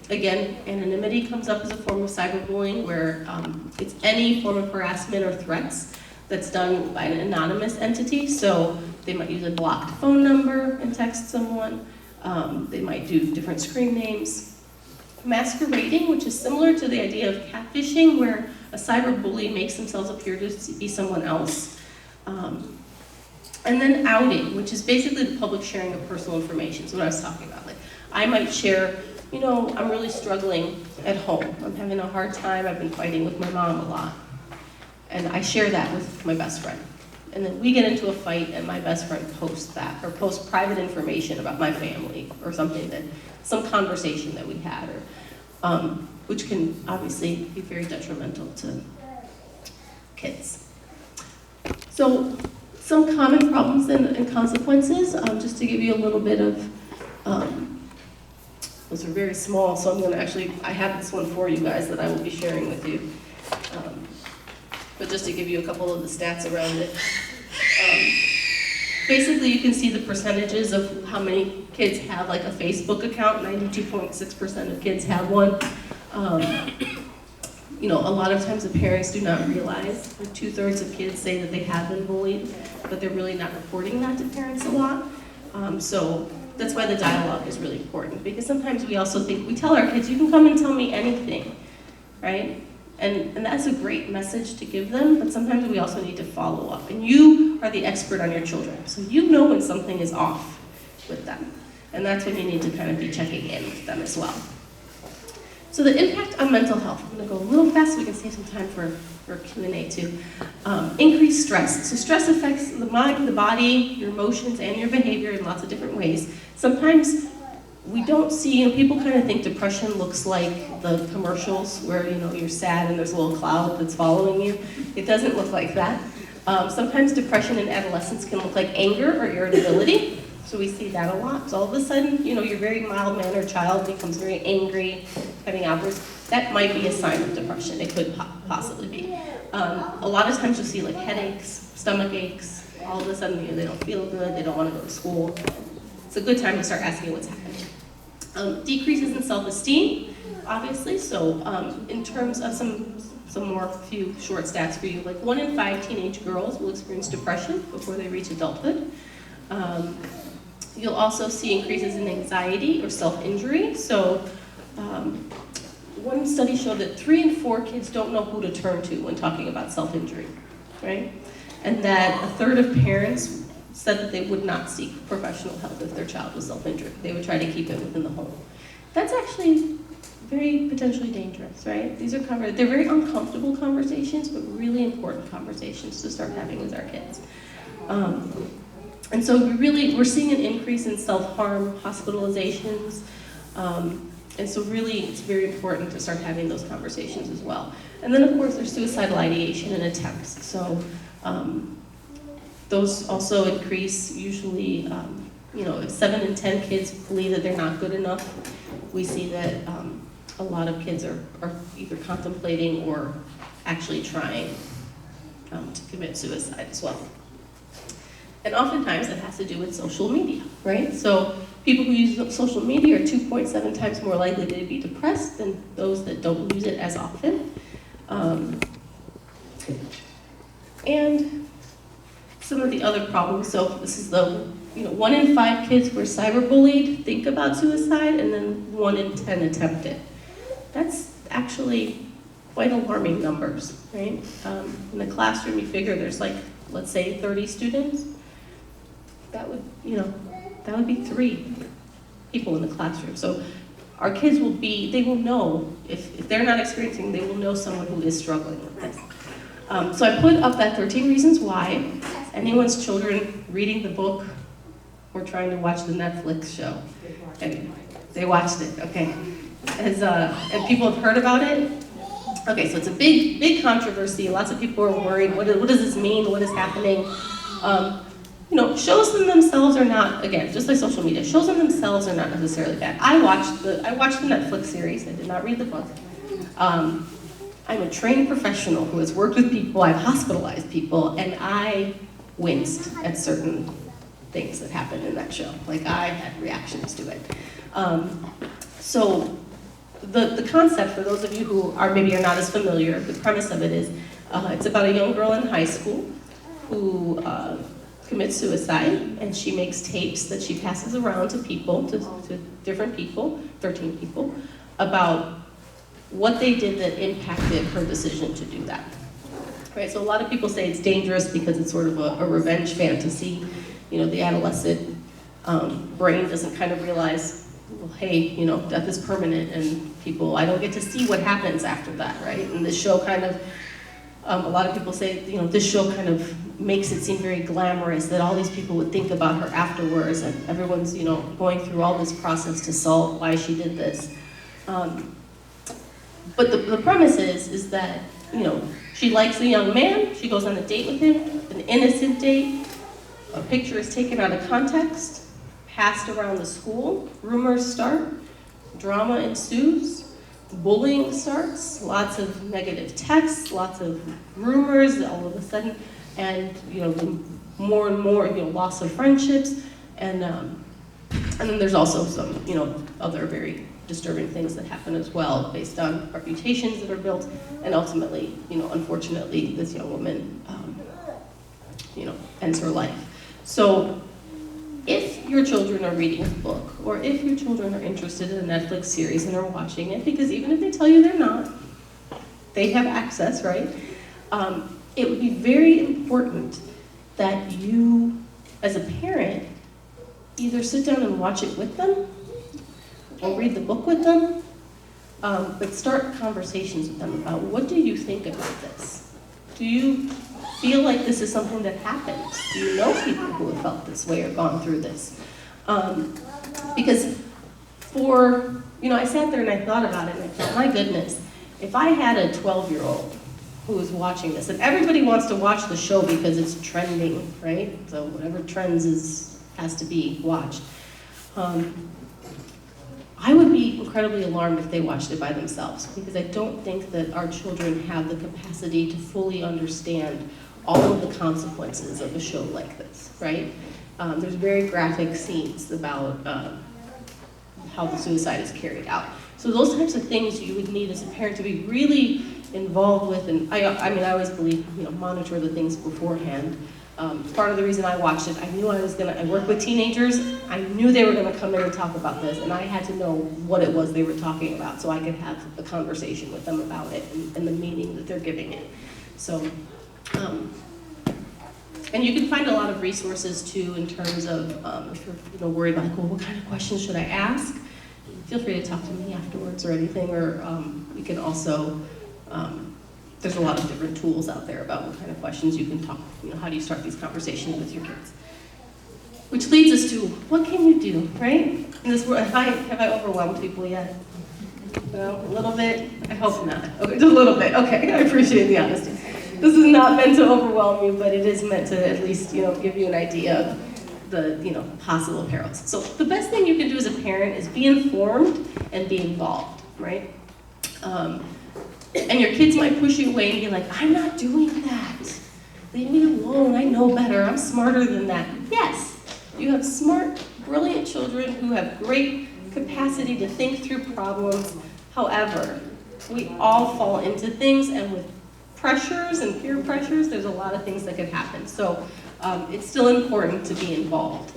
Again, anonymity comes up as a form of cyberbullying, where it's any form of harassment or threats that's done by an anonymous entity. So they might use a blocked phone number and text someone. They might do different screen names. Masquerading, which is similar to the idea of catfishing, where a cyberbully makes themselves appear to be someone else. And then outing, which is basically the public sharing of personal information. So what I was talking about, like I might share, I'm really struggling at home. I'm having a hard time. I've been fighting with my mom a lot. And I share that with my best friend. And then we get into a fight and my best friend posts that, or posts private information about my family, or something some conversation that we had, or which can obviously be very detrimental to kids. So some common problems and consequences, just to give you a little bit of, those are very small, so I'm going to I have this one for you guys that I will be sharing with you. But just to give you a couple of the stats around it. Basically, you can see the percentages of how many kids have like a Facebook account. 92.6% of kids have one. A lot of times the parents do not realize, like 2/3 of kids say that they have been bullied, but they're really not reporting that to parents a lot. So that's why the dialogue is really important, because sometimes we also think, we tell our kids, you can come and tell me anything, right? And that's a great message to give them, but sometimes we also need to follow up. And you are the expert on your children, so you know when something is off with them. And that's when you need to kind of be checking in with them as well. So the impact on mental health. I'm going to go a little fast so we can save some time for Q&A too. Increased stress. So stress affects the mind, the body, your emotions, and your behavior in lots of different ways. Sometimes we don't see, people kind of think depression looks like the commercials where, you're sad and there's a little cloud that's following you. It doesn't look like that. Sometimes depression in adolescence can look like anger or irritability. So we see that a lot. So all of a sudden, your very mild-mannered child becomes very angry, having outbursts. That might be a sign of depression. It could possibly be. A lot of times you'll see like headaches, stomach aches. All of a sudden, they don't feel good. They don't want to go to school. It's a good time to start asking what's happening. Decreases in self-esteem, obviously. So in terms of few short stats for you, like 1 in 5 teenage girls will experience depression before they reach adulthood. You'll also see increases in anxiety or self-injury. So one study showed that 3 in 4 kids don't know who to turn to when talking about self-injury, right? And that 1/3 of parents said that they would not seek professional help if their child was self-injured. They would try to keep it within the home. That's actually very potentially dangerous, right? They're very uncomfortable conversations, but really important conversations to start having with our kids. And so we're seeing an increase in self-harm, hospitalizations, and so really it's very important to start having those conversations as well. And then of course there's suicidal ideation and attempts. So those also increase usually, if 7 in 10 kids believe that they're not good enough, we see that a lot of kids are either contemplating or actually trying to commit suicide as well. And oftentimes it has to do with social media, right? So people who use social media are 2.7 times more likely to be depressed than those that don't use it as often. And some of the other problems, so this is 1 in 5 kids were cyberbullied, think about suicide, and then 1 in 10 attempt it. That's actually quite alarming numbers, right? In the classroom, you figure there's let's say 30 students. That would be 3 people in the classroom. So our kids they will know, if they're not experiencing, they will know someone who is struggling with this. So I put up that 13 reasons why. Anyone's children reading the book or trying to watch the Netflix show? And they watched it, okay. And people have heard about it? Okay, so it's a big controversy. Lots of people are worried. What does this mean? What is happening? Shows themselves are not, again, just like social media, shows themselves are not necessarily bad. I watched the Netflix series. I did not read the book. I'm a trained professional who has worked with people. I've hospitalized people, and I winced at certain things that happened in that show. I had reactions to it. So the concept, for those of you who are not as familiar, the premise of it is it's about a young girl in high school who commits suicide, and she makes tapes that she passes around to people, to different people, 13 people, about what they did that impacted her decision to do that. Right, so a lot of people say it's dangerous because it's sort of a revenge fantasy. The adolescent brain doesn't kind of realize, well, hey, death is permanent, and I don't get to see what happens after that, right? And this show kind of, a lot of people say, this show kind of makes it seem very glamorous that all these people would think about her afterwards, and everyone's, going through all this process to solve why she did this. But the premise is that, she likes a young man, she goes on a date with him, an innocent date, a picture is taken out of context, passed around the school, rumors start, drama ensues, bullying starts, lots of negative texts, lots of rumors all of a sudden, and more and more loss of friendships, and then there's also some other very disturbing things that happen as well based on reputations that are built, and ultimately unfortunately this young woman ends her life. So if your children are reading a book, or if your children are interested in a Netflix series and are watching it, because even if they tell you they're not, they have access, right? It would be very important that you, as a parent, either sit down and watch it with them, or read the book with them, but start conversations with them about, what do you think about this? Do you feel like this is something that happens? Do you know people who have felt this way or gone through this? Because I sat there and I thought about it and I thought, my goodness, if I had a 12-year-old who was watching this, and everybody wants to watch the show because it's trending, right? So whatever trends has to be watched. I would be incredibly alarmed if they watched it by themselves, because I don't think that our children have the capacity to fully understand all of the consequences of a show like this, right? There's very graphic scenes about how the suicide is carried out. So those types of things you would need as a parent to be really involved with, and I always believe, monitor the things beforehand. Part of the reason I watched it, I knew I work with teenagers, I knew they were gonna come in and talk about this, and I had to know what it was they were talking about so I could have a conversation with them about it and the meaning that they're giving it. So, and you can find a lot of resources too in terms of if you're worried about, what kind of questions should I ask? Feel free to talk to me afterwards or anything, or you can also, there's a lot of different tools out there about what kind of questions you can talk, how do you start these conversations with your kids? Which leads us to, what can you do, right? In this world, have I overwhelmed people yet? No, a little bit? I hope not. Okay, just a little bit. Okay, I appreciate the honesty. This is not meant to overwhelm you, but it is meant to at least, give you an idea of the, possible perils. So the best thing you can do as a parent is be informed and be involved, right? And your kids might push you away and be like, I'm not doing that. Leave me alone, I know better, I'm smarter than that. Yes, you have smart, brilliant children who have great capacity to think through problems. However, we all fall into things, and with pressures and peer pressures, there's a lot of things that could happen. So it's still important to be involved.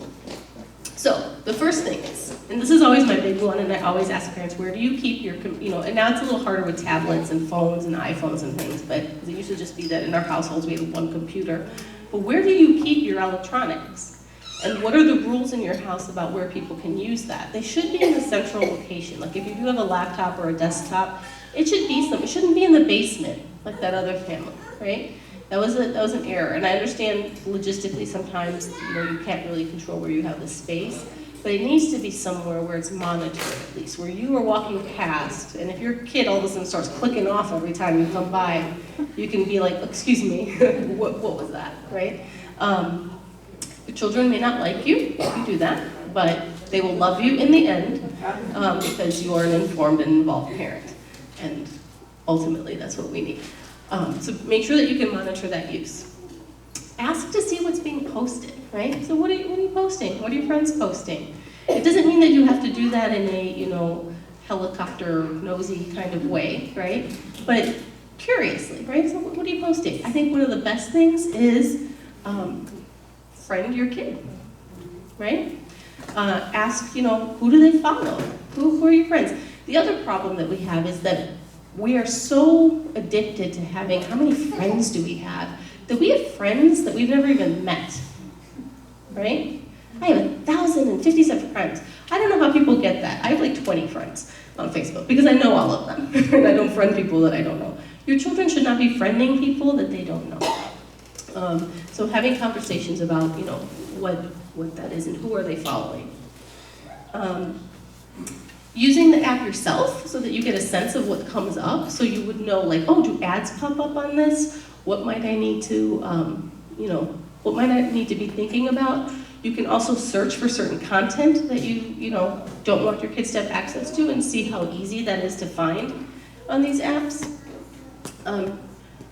So the first thing is, and this is always my big one, and I always ask parents, where do you keep your, and now it's a little harder with tablets and phones and iPhones and things, but it used to just be that in our households we had one computer. But where do you keep your electronics? And what are the rules in your house about where people can use that? They should be in a central location. Like if you do have a laptop or a desktop, it shouldn't be in the basement like that other family, right? That was an error, and I understand logistically sometimes you can't really control where you have the space, but it needs to be somewhere where it's monitored at least, where you are walking past, and if your kid all of a sudden starts clicking off every time you come by, you can be like, excuse me, what was that, right? Your children may not like you if you do that, but they will love you in the end because you are an informed and involved parent, and ultimately that's what we need. So make sure that you can monitor that use. Ask to see what's being posted, right? So what are you posting? What are your friends posting? It doesn't mean that you have to do that in a, helicopter nosy kind of way, right? But curiously, right? So what are you posting? I think one of the best things is friend your kid, right? Ask, who do they follow? Who are your friends? The other problem that we have is that we are so addicted to having, how many friends do we have? That we have friends that we've never even met, right? I have 1,057 friends. I don't know how people get that. I have like 20 friends on Facebook because I know all of them, and I don't friend people that I don't know. Your children should not be friending people that they don't know. So having conversations about, what that is and who are they following. Using the app yourself so that you get a sense of what comes up, so you would know, like, oh, do ads pop up on this? What might I need to, what might I need to be thinking about? You can also search for certain content that you don't want your kids to have access to, and see how easy that is to find on these apps.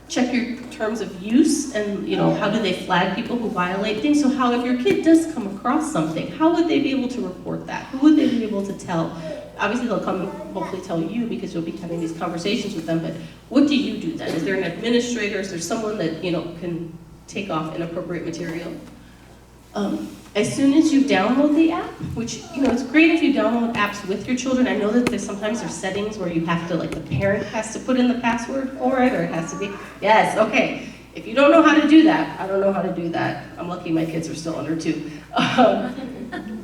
Check your terms of use, and how do they flag people who violate things? So how, if your kid does come across something, how would they be able to report that? Who would they be able to tell? Obviously they'll come and hopefully tell you because you'll be having these conversations with them, but what do you do then? Is there an administrator? Is there someone that can take off inappropriate material? As soon as you download the app, which, it's great if you download apps with your children. I know that sometimes there's settings where you have to, like the parent has to put in the password for it, or it has to be, yes, okay. If you don't know how to do that, I don't know how to do that. I'm lucky my kids are still under 2.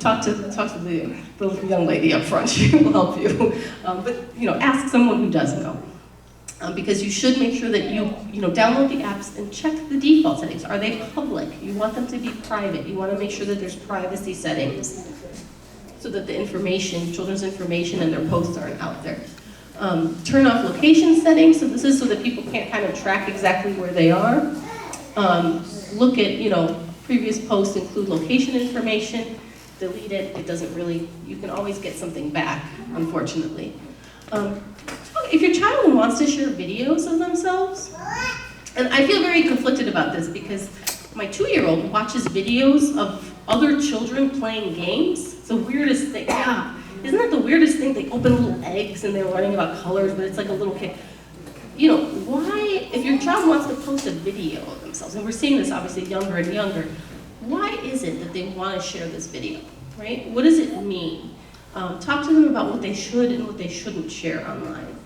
Talk to the young lady up front, she will help you. But ask someone who does know. Because you should make sure that you download the apps and check the default settings. Are they public? You want them to be private. You want to make sure that there's privacy settings so that the information, children's information and their posts aren't out there. Turn off location settings. So this is so that people can't kind of track exactly where they are. Look at, previous posts include location information. Delete it. It doesn't really, you can always get something back, unfortunately. If your child wants to share videos of themselves, and I feel very conflicted about this because my 2-year-old watches videos of other children playing games. It's the weirdest thing. Yeah, isn't that the weirdest thing? They open little eggs and they're learning about colors, but it's like a little kid. Why, if your child wants to post a video of themselves, and we're seeing this obviously younger and younger, why is it that they want to share this video, right? What does it mean? Talk to them about what they should and what they shouldn't share online.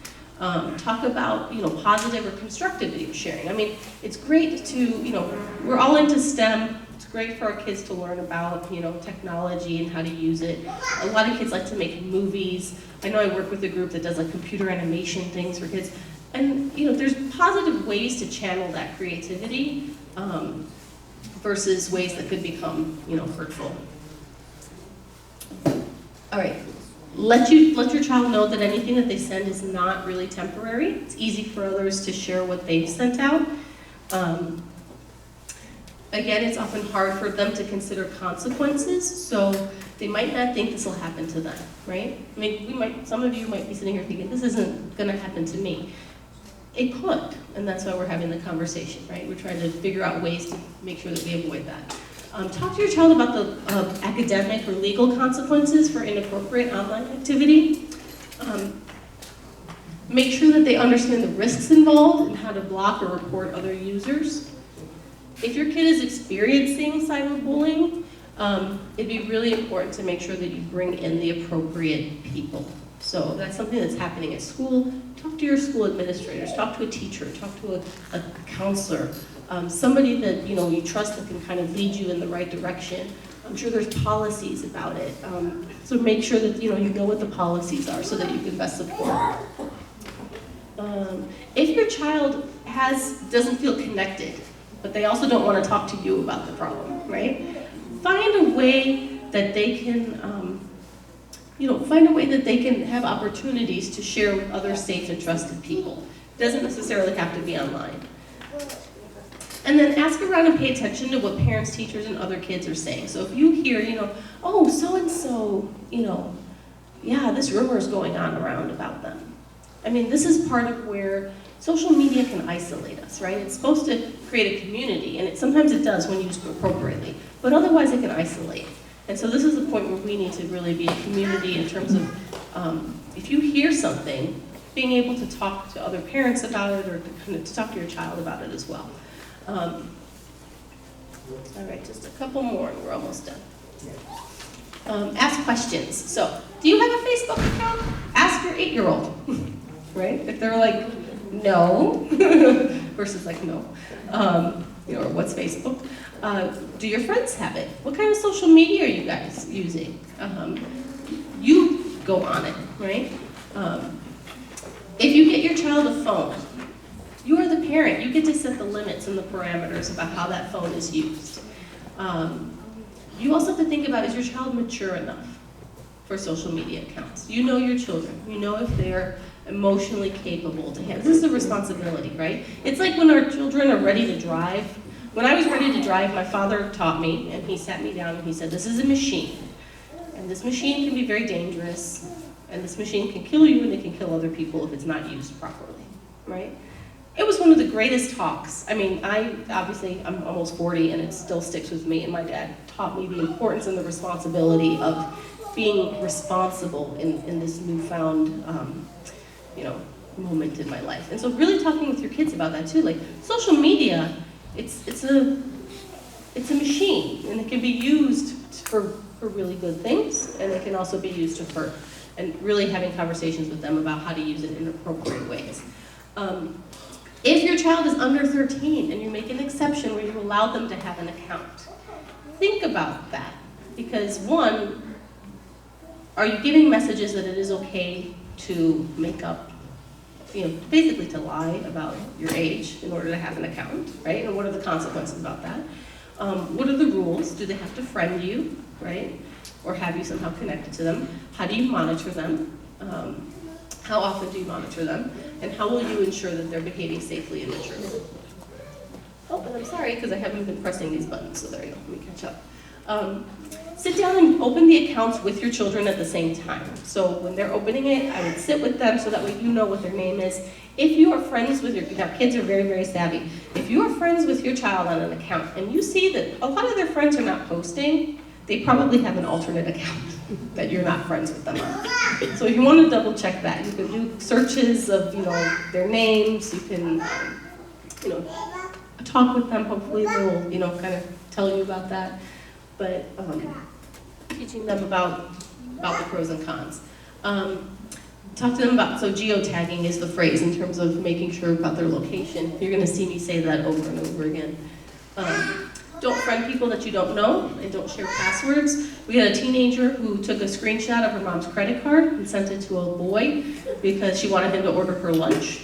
Talk about, positive or constructive video sharing. I mean, it's great to, we're all into STEM. It's great for our kids to learn about, technology and how to use it. A lot of kids like to make movies. I know I work with a group that does like computer animation things for kids. And, there's positive ways to channel that creativity versus ways that could become, hurtful. All right. Let your child know that anything that they send is not really temporary. It's easy for others to share what they've sent out. Again, it's often hard for them to consider consequences, so they might not think this will happen to them, right? I mean, some of you might be sitting here thinking, this isn't gonna happen to me. It could, and that's why we're having the conversation, right? We're trying to figure out ways to make sure that we avoid that. Talk to your child about the academic or legal consequences for inappropriate online activity. Make sure that they understand the risks involved and how to block or report other users. If your kid is experiencing cyberbullying, it'd be really important to make sure that you bring in the appropriate people. So that's something that's happening at school. Talk to your school administrators, talk to a teacher, talk to a counselor. Somebody that you trust that can kind of lead you in the right direction. I'm sure there's policies about it. So make sure that you know what the policies are so that you can best support. If your child doesn't feel connected, but they also don't want to talk to you about the problem, right? Find a way that they can, have opportunities to share with other safe and trusted people. It doesn't necessarily have to be online. And then ask around and pay attention to what parents, teachers, and other kids are saying. So if you hear, oh, so-and-so, yeah, this rumor is going on around about them. I mean, this is part of where social media can isolate us, right? It's supposed to create a community, and sometimes it does when used appropriately, but otherwise it can isolate. And so this is the point where we need to really be a community in terms of, if you hear something, being able to talk to other parents about it or to talk to your child about it as well. All right, just a couple more and we're almost done. Ask questions. So, do you have a Facebook account? Ask your 8-year-old, right? If they're like, no, versus like, no, or what's Facebook? Do your friends have it? What kind of social media are you guys using? You go on it, right? If you get your child a phone, you are the parent. You get to set the limits and the parameters about how that phone is used. You also have to think about, is your child mature enough for social media accounts? You know your children. You know if they're emotionally capable to handle. This is a responsibility, right? It's like when our children are ready to drive. When I was ready to drive, my father taught me, and he sat me down and he said, this is a machine. And this machine can be very dangerous, and this machine can kill you and it can kill other people if it's not used properly, right? It was one of the greatest talks. I mean, I'm almost 40 and it still sticks with me, and my dad taught me the importance and the responsibility of being responsible in this newfound, moment in my life. And so really talking with your kids about that too, like social media, it's a machine, and it can be used for really good things, and it can also be used to hurt, and really having conversations with them about how to use it in appropriate ways. If your child is under 13 and you make an exception where you allow them to have an account, think about that. Because one, are you giving messages that it is okay to make up, basically to lie about your age in order to have an account, right? And what are the consequences about that? What are the rules? Do they have to friend you, right? Or have you somehow connected to them? How do you monitor them? How often do you monitor them? And how will you ensure that they're behaving safely in the truth? Oh, and I'm sorry, because I haven't been pressing these buttons, so there you go, let me catch up. Sit down and open the accounts with your children at the same time. So when they're opening it, I would sit with them so that way you know what their name is. If you are friends with now kids are very, very savvy. If you are friends with your child on an account and you see that a lot of their friends are not posting, they probably have an alternate account that you're not friends with them on. So you want to double check that. You can do searches of, their names. You can, talk with them. Hopefully they'll, kind of tell you about that. But teaching them about the pros and cons. Talk to them about, so geotagging is the phrase in terms of making sure about their location. You're going to see me say that over and over again. Don't friend people that you don't know, and don't share passwords. We had a teenager who took a screenshot of her mom's credit card and sent it to a boy because she wanted him to order her lunch.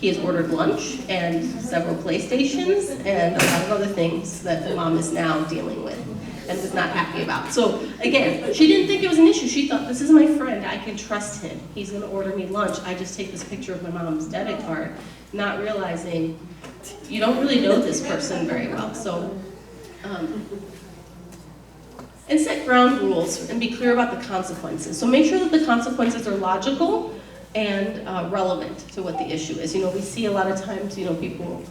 He has ordered lunch and several PlayStations and a lot of other things that the mom is now dealing with and was not happy about. So again, she didn't think it was an issue. She thought, this is my friend, I can trust him. He's gonna order me lunch. I just take this picture of my mom's debit card, not realizing you don't really know this person very well. So, and set ground rules and be clear about the consequences. So make sure that the consequences are logical and relevant to what the issue is. We see a lot of times, people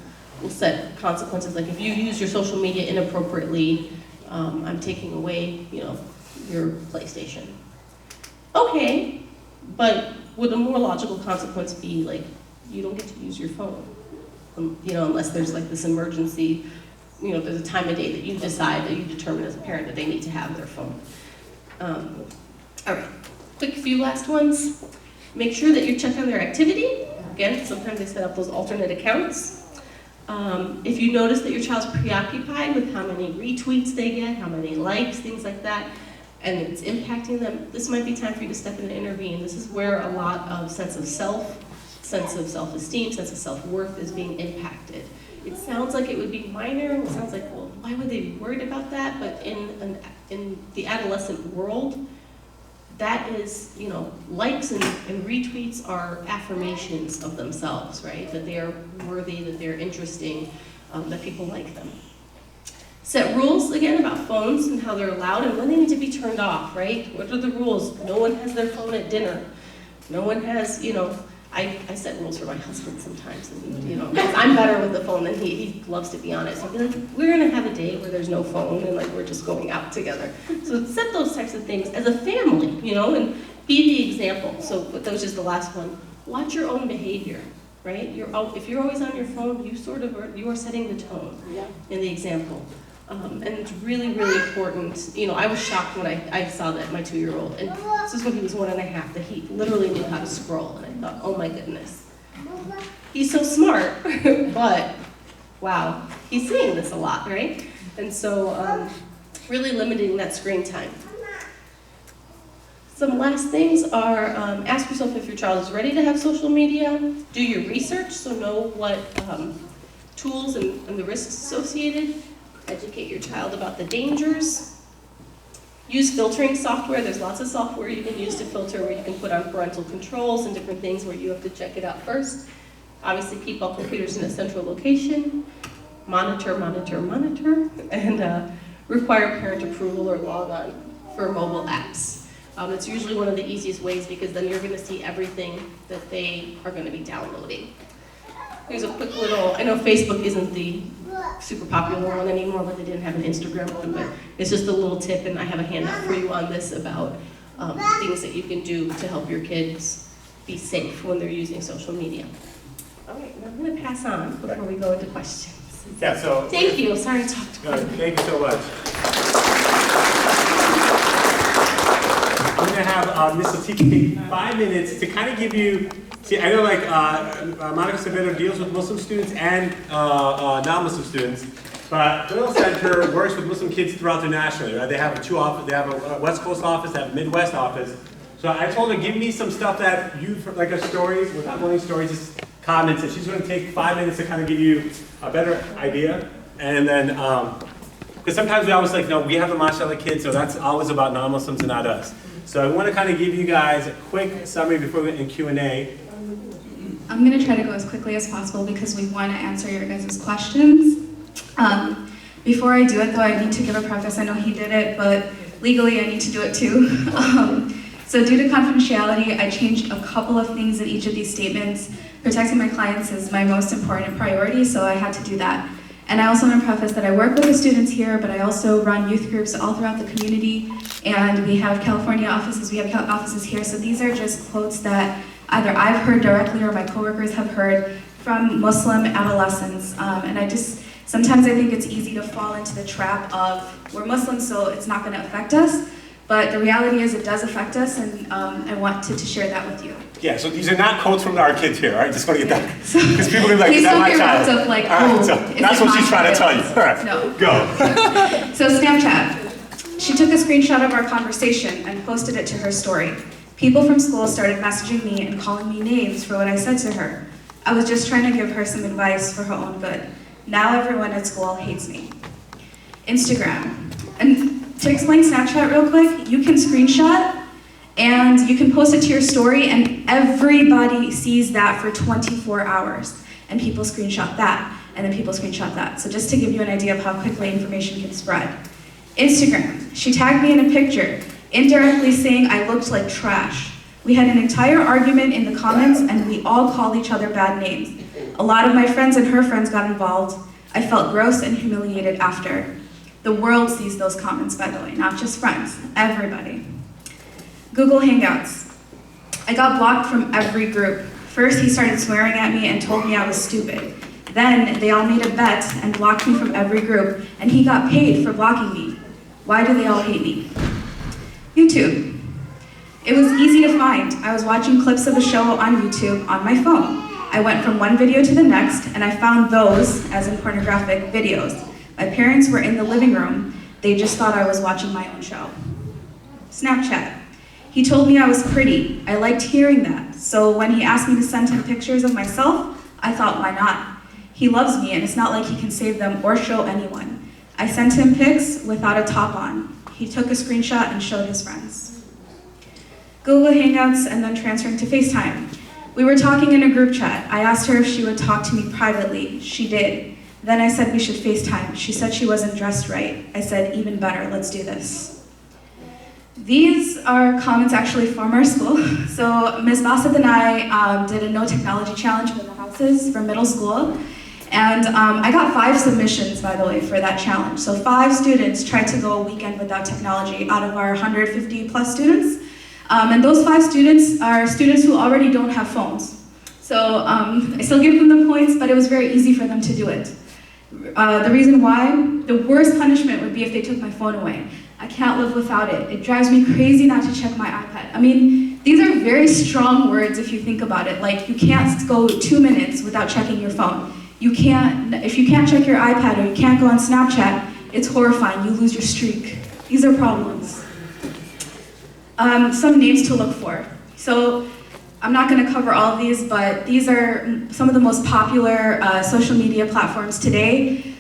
will set consequences like if you use your social media inappropriately, I'm taking away, your PlayStation. Okay, but would a more logical consequence be like, you don't get to use your phone? Unless there's like this emergency, there's a time of day that you decide, that you determine as a parent that they need to have their phone. All right, quick few last ones. Make sure that you check on their activity. Again, sometimes they set up those alternate accounts. If you notice that your child's preoccupied with how many retweets they get, how many likes, things like that, and it's impacting them, this might be time for you to step in and intervene. This is where a lot of sense of self-esteem, sense of self-worth is being impacted. It sounds like it would be minor, it sounds like, well, why would they be worried about that? But in the adolescent world, that is, likes and retweets are affirmations of themselves, right? That they are worthy, that they're interesting, that people like them. Set rules, again, about phones and how they're allowed and when they need to be turned off, right? What are the rules? No one has their phone at dinner. No one has, I set rules for my husband sometimes, and, because I'm better with the phone than he loves to be on it. So I'll be like, we're gonna have a day where there's no phone and we're just going out together. So set those types of things as a family, and be the example. So that was just the last one. Watch your own behavior, right? If you're always on your phone, you are setting the tone in the example. And it's really, really important. I was shocked when I saw that my 2-year-old, and this is when he was 1.5, that he literally knew how to scroll, and I thought, oh my goodness. He's so smart, but wow, he's seeing this a lot, right? And so really limiting that screen time. Some last things are, ask yourself if your child is ready to have social media, do your research, so know what tools and the risks associated. Educate your child about the dangers. Use filtering software. There's lots of software you can use to filter where you can put on parental controls and different things where you have to check it out first. Obviously, keep all computers in a central location. Monitor, and require parent approval or log on for mobile apps. It's usually one of the easiest ways because then you're going to see everything that they are going to be downloading. Here's a quick little, I know Facebook isn't the super popular one anymore, but they didn't have an Instagram one, but it's just a little tip, and I have a handout for you on this about things that you can do to help your kids be safe when they're using social media. All right, now I'm going to pass on before we go into questions. Yeah, so. Thank you. Sorry to talk to you. Thank you so much. I'm going to have Ms. Latika take 5 minutes to kind of give you, see, I know like Monica Acevedo deals with Muslim students and non-Muslim students, but Doyle Center works with Muslim kids throughout internationally, right? They have two offices, they have a West Coast office, they have a Midwest office. So I told her, give me some stuff that like a story, without wanting stories, just comments, and she's going to take 5 minutes to kind of give you a better idea. And then, because sometimes we always like, no, we have the mashallah kids, so that's always about non-Muslims and not us. So I want to kind of give you guys a quick summary before we get in Q&A. I'm going to try to go as quickly as possible because we want to answer your guys' questions. Before I do it though, I need to give a preface. I know he did it, but legally I need to do it too. So due to confidentiality, I changed a couple of things in each of these statements. Protecting my clients is my most important priority, so I had to do that. And I also want to preface that I work with the students here, but I also run youth groups all throughout the community, and we have California offices, we have offices here, so these are just quotes that either I've heard directly or my coworkers have heard from Muslim adolescents. And sometimes I think it's easy to fall into the trap of, we're Muslims, so it's not going to affect us. But the reality is it does affect us, and I wanted to share that with you. Yeah, so these are not quotes from our kids here, all right? Just want to get that. Because people are like, is that my child? Of like, all right, so that's what she's trying to tell you. All right, no. Go. So Snapchat. She took a screenshot of our conversation and posted it to her story. People from school started messaging me and calling me names for what I said to her. I was just trying to give her some advice for her own good. Now everyone at school hates me. Instagram. And to explain Snapchat real quick, you can screenshot and you can post it to your story and everybody sees that for 24 hours. And people screenshot that, and then people screenshot that. So just to give you an idea of how quickly information can spread. Instagram, she tagged me in a picture, indirectly saying I looked like trash. We had an entire argument in the comments and we all called each other bad names. A lot of my friends and her friends got involved. I felt gross and humiliated after. The world sees those comments, by the way, not just friends, everybody. Google Hangouts. I got blocked from every group. First, he started swearing at me and told me I was stupid. Then, they all made a bet and blocked me from every group, and he got paid for blocking me. Why do they all hate me? YouTube. It was easy to find. I was watching clips of a show on YouTube on my phone. I went from one video to the next, and I found those, as in pornographic videos. My parents were in the living room. They just thought I was watching my own show. Snapchat. He told me I was pretty. I liked hearing that. So when he asked me to send him pictures of myself, I thought, why not? He loves me, and it's not like he can save them or show anyone. I sent him pics without a top on. He took a screenshot and showed his friends. Google Hangouts and then transferring to FaceTime. We were talking in a group chat. I asked her if she would talk to me privately. She did. Then I said we should FaceTime. She said she wasn't dressed right. I said, even better, let's do this. These are comments actually from our school. So Ms. Bassett and I did a no technology challenge with the houses for middle school. And I got 5 submissions, by the way, for that challenge. So 5 students tried to go a weekend without technology out of our 150 plus students. And those 5 students are students who already don't have phones. So I still give them the points, but it was very easy for them to do it. The reason why, the worst punishment would be if they took my phone away. I can't live without it. It drives me crazy not to check my iPad. I mean, these are very strong words if you think about it. Like, you can't go 2 minutes without checking your phone. If you can't check your iPad or you can't go on Snapchat, it's horrifying. You lose your streak. These are problems. Some names to look for. So I'm not going to cover all of these, but these are some of the most popular social media platforms today.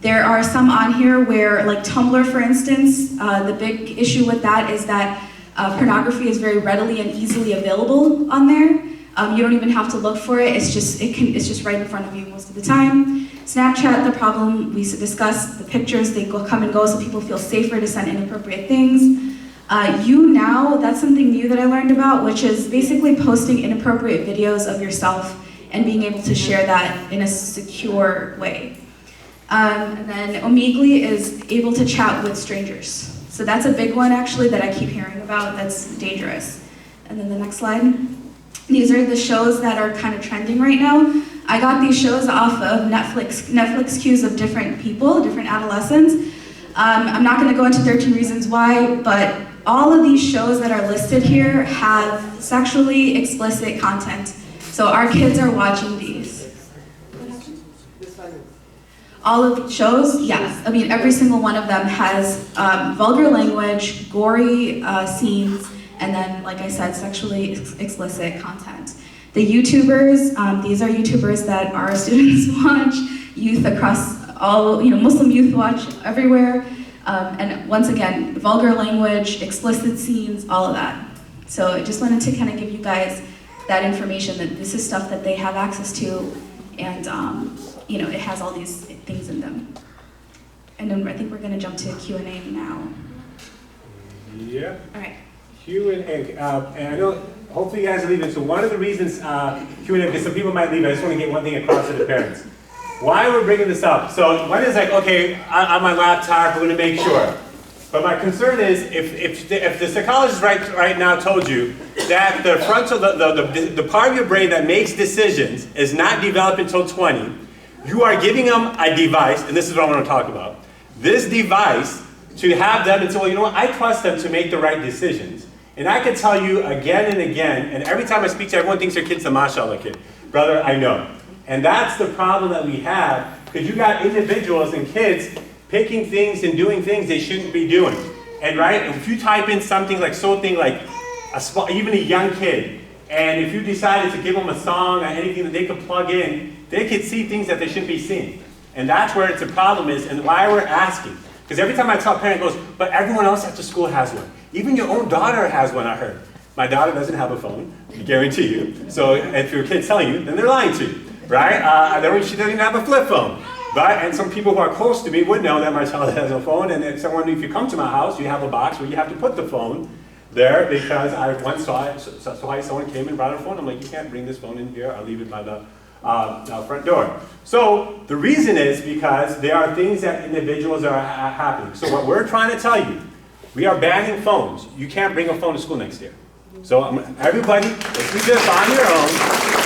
There are some on here where, like Tumblr, for instance, the big issue with that is that pornography is very readily and easily available on there. You don't even have to look for it. It's just right in front of you most of the time. Snapchat, the problem we discussed, the pictures, they come and go, so people feel safer to send inappropriate things. YouNow, that's something new that I learned about, which is basically posting inappropriate videos of yourself and being able to share that in a secure way. And then Omegle is able to chat with strangers. So that's a big one, actually, that I keep hearing about that's dangerous. And then the next slide. These are the shows that are kind of trending right now. I got these shows off of Netflix queues of different people, different adolescents. I'm not going to go into 13 Reasons Why, but all of these shows that are listed here have sexually explicit content. So our kids are watching these. All of the shows, yes. I mean, every single one of them has vulgar language, gory scenes, and then, like I said, sexually explicit content. The YouTubers, these are YouTubers that our students watch, youth across all, Muslim youth watch everywhere. And once again, vulgar language, explicit scenes, all of that. So I just wanted to kind of give you guys that information that this is stuff that they have access to, and it has all these things in them. And then I think we're going to jump to Q&A now. Yeah. All right. Q&A. And I know, hopefully you guys are leaving. So one of the reasons Q&A, because some people might leave, I just want to get one thing across to the parents. Why we're bringing this up. So one is like, okay, on my laptop, we're going to make sure. But my concern is, if the psychologist right now told you that the frontal, the part of your brain that makes decisions is not developed until 20, you are giving them a device, and this is what I want to talk about. This device, to have them and say, well, you know what, I trust them to make the right decisions. And I can tell you again and again, and every time I speak to everyone thinks their kid's a mashallah kid. Brother, I know. And that's the problem that we have, because you got individuals and kids picking things and doing things they shouldn't be doing. And right, if you type in something like even a young kid, and if you decided to give them a song or anything that they could plug in, they could see things that they shouldn't be seeing. And that's where it's a problem is, and why we're asking. Because every time I tell a parent, goes, but everyone else after school has one. Even your own daughter has one, I heard. My daughter doesn't have a phone, I guarantee you. So if your kid's telling you, then they're lying to you. Right? She doesn't even have a flip phone. Right? And some people who are close to me would know that my child has a phone, and if you come to my house, you have a box where you have to put the phone there, because I once saw someone came and brought a phone. I'm like, you can't bring this phone in here, I'll leave it by the front door. So the reason is because there are things that individuals are happening. So what we're trying to tell you, we are banning phones. You can't bring a phone to school next year. So everybody, if you do this on your own,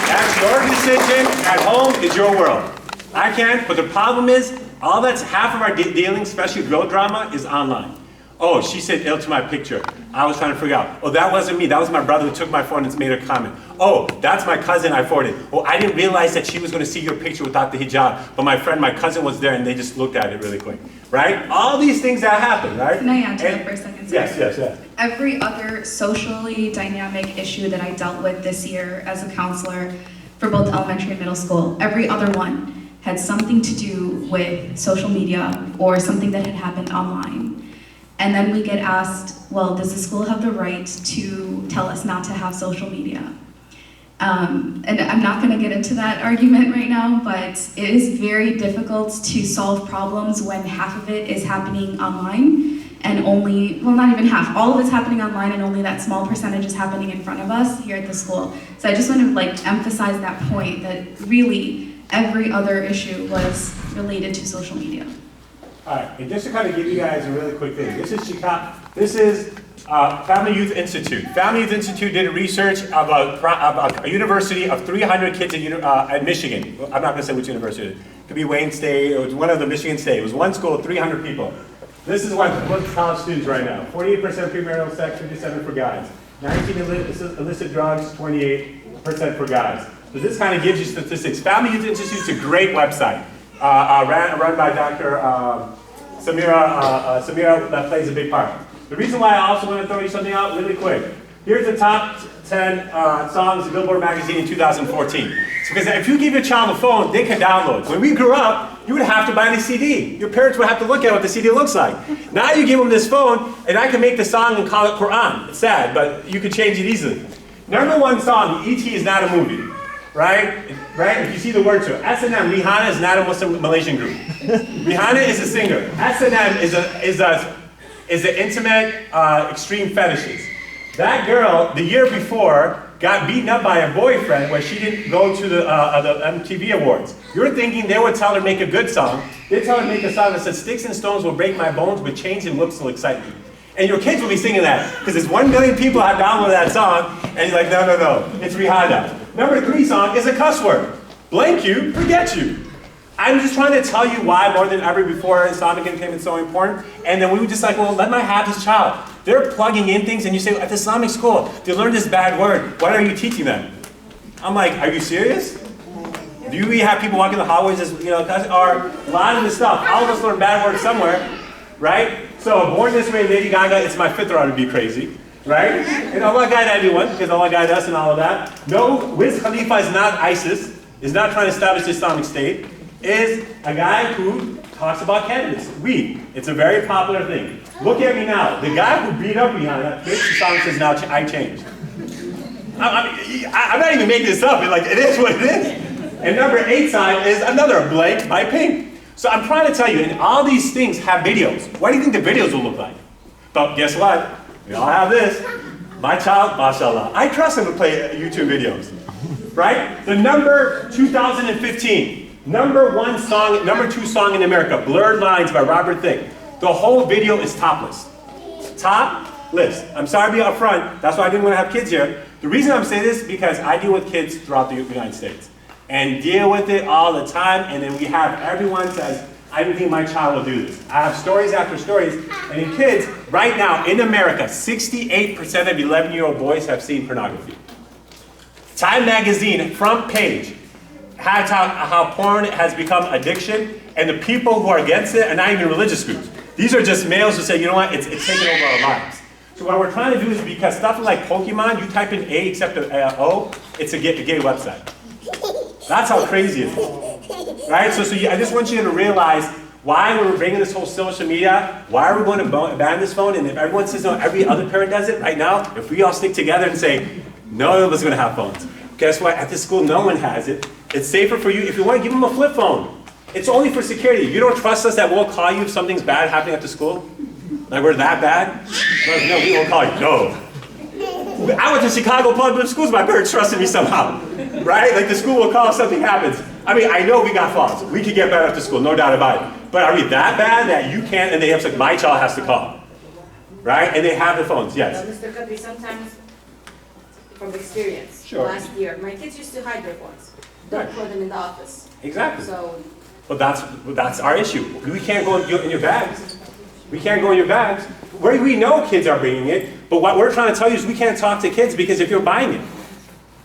that's your decision. At home is your world. I can't, but the problem is, all that's half of our dealing, especially real drama, is online. Oh, she said ill to my picture. I was trying to figure out, oh, that wasn't me. That was my brother who took my phone and made a comment. Oh, that's my cousin I forwarded. Oh, I didn't realize that she was going to see your picture without the hijab, but my cousin was there and they just looked at it really quick. Right? All these things that happen, right? Can I answer that for a second? Sorry. Yes. Every other socially dynamic issue that I dealt with this year as a counselor for both elementary and middle school, every other one had something to do with social media or something that had happened online. And then we get asked, well, does the school have the right to tell us not to have social media? And I'm not going to get into that argument right now, but it is very difficult to solve problems when half of it is happening online and only, well, not even half, all of it's happening online and only that small percentage is happening in front of us here at the school. So I just want to emphasize that point, that really every other issue was related to social media. All right, and just to kind of give you guys a really quick thing, this is Chicago. This is Family Youth Institute. Family Youth Institute did a research about a university of 300 kids at Michigan. I'm not going to say which university it is. It could be Wayne State, or it was one of the Michigan State. It was one school of 300 people. This is what college students right now. 48% premarital sex, 57% for guys. 19 illicit drugs, 28% for guys. So this kind of gives you statistics. Family Youth Institute is a great website. Run by Dr. Samira, that plays a big part. The reason why I also want to throw you something out really quick. Here's the top 10 songs of Billboard magazine in 2014. So, because if you give your child a phone, they can download. When we grew up, you would have to buy the CD. Your parents would have to look at what the CD looks like. Now you give them this phone, and I can make the song and call it Quran. It's sad, but you can change it easily. Number one song, E.T. is not a movie. Right? If you see the word to it. S&M, Rihanna is not a Muslim Malaysian group. Rihanna is a singer. S&M is an intimate, extreme fetishes. That girl, the year before, got beaten up by a boyfriend where she didn't go to the MTV Awards. You're thinking they would tell her to make a good song. They tell her to make a song that says, sticks and stones will break my bones, but chains and whips will excite me. And your kids will be singing that, because there's 1 million people have downloaded that song, and you're like, no, it's Rihanna. Number 3 song is a cuss word. blank you, forget you. I'm just trying to tell you why more than ever before Islamic entertainment is so important. And then we were just like, well, let me have this child. They're plugging in things and you say, at the Islamic school, they learned this bad word. What are you teaching them? I'm like, are you serious? Do we have people walking the hallways, or a lot of this stuff? All of us learn bad words somewhere, right? So Born This Way, Lady Gaga, it's my fifth round to be crazy, right? And Allah guide everyone, because Allah guide us and all of that. No, Wiz Khalifa is not ISIS, is not trying to establish the Islamic State, is a guy who talks about cannabis, weed. It's a very popular thing. Look at me now. The guy who beat up Rihanna, the song says, now I changed. I'm not even making this up. It is what it is. And number 8 side is another blank by Pink. So I'm trying to tell you, and all these things have videos. What do you think the videos will look like? But guess what? We all have this. My child, mashallah. I trust him to play YouTube videos. Right? The number 2015, number 1 song, number 2 song in America, Blurred Lines by Robert Thicke. The whole video is topless. Topless. I'm sorry to be up front. That's why I didn't want to have kids here. The reason I'm saying this is because I deal with kids throughout the United States. And deal with it all the time, and then we have everyone says, I don't think my child will do this. I have stories after stories, and in kids, right now in America, 68% of 11-year-old boys have seen pornography. Time magazine, front page, has how porn has become addiction, and the people who are against it are not even religious groups. These are just males who say, you know what, it's taking over our lives. So what we're trying to do is, because stuff like Pokemon, you type in A except an O, it's a gay website. That's how crazy it is, right? So I just want you to realize why we're bringing this whole social media, why are we going to ban this phone, and if everyone says no, every other parent does it right now, if we all stick together and say, none of us are going to have phones. Guess what? At this school, no one has it. It's safer for you. If you want to give them a flip phone, it's only for security. You don't trust us that we'll call you if something's bad happening at the school? Like we're that bad? No, we won't call you. No. I went to Chicago public schools, my parents trusted me somehow, right? Like the school will call if something happens. I mean, I know we got faults. We could get better after school, no doubt about it. But are we that bad that you can't, and they have to, like, my child has to call, right? And they have the phones, yes. Mr. Kadri, sometimes from experience, Sure. last year, my kids used to hide their phones. Don't put them in the office. Exactly. So, But that's our issue. We can't go in your bags. We can't go in your bags. We know kids are bringing it, but what we're trying to tell you is we can't talk to kids because if you're buying it,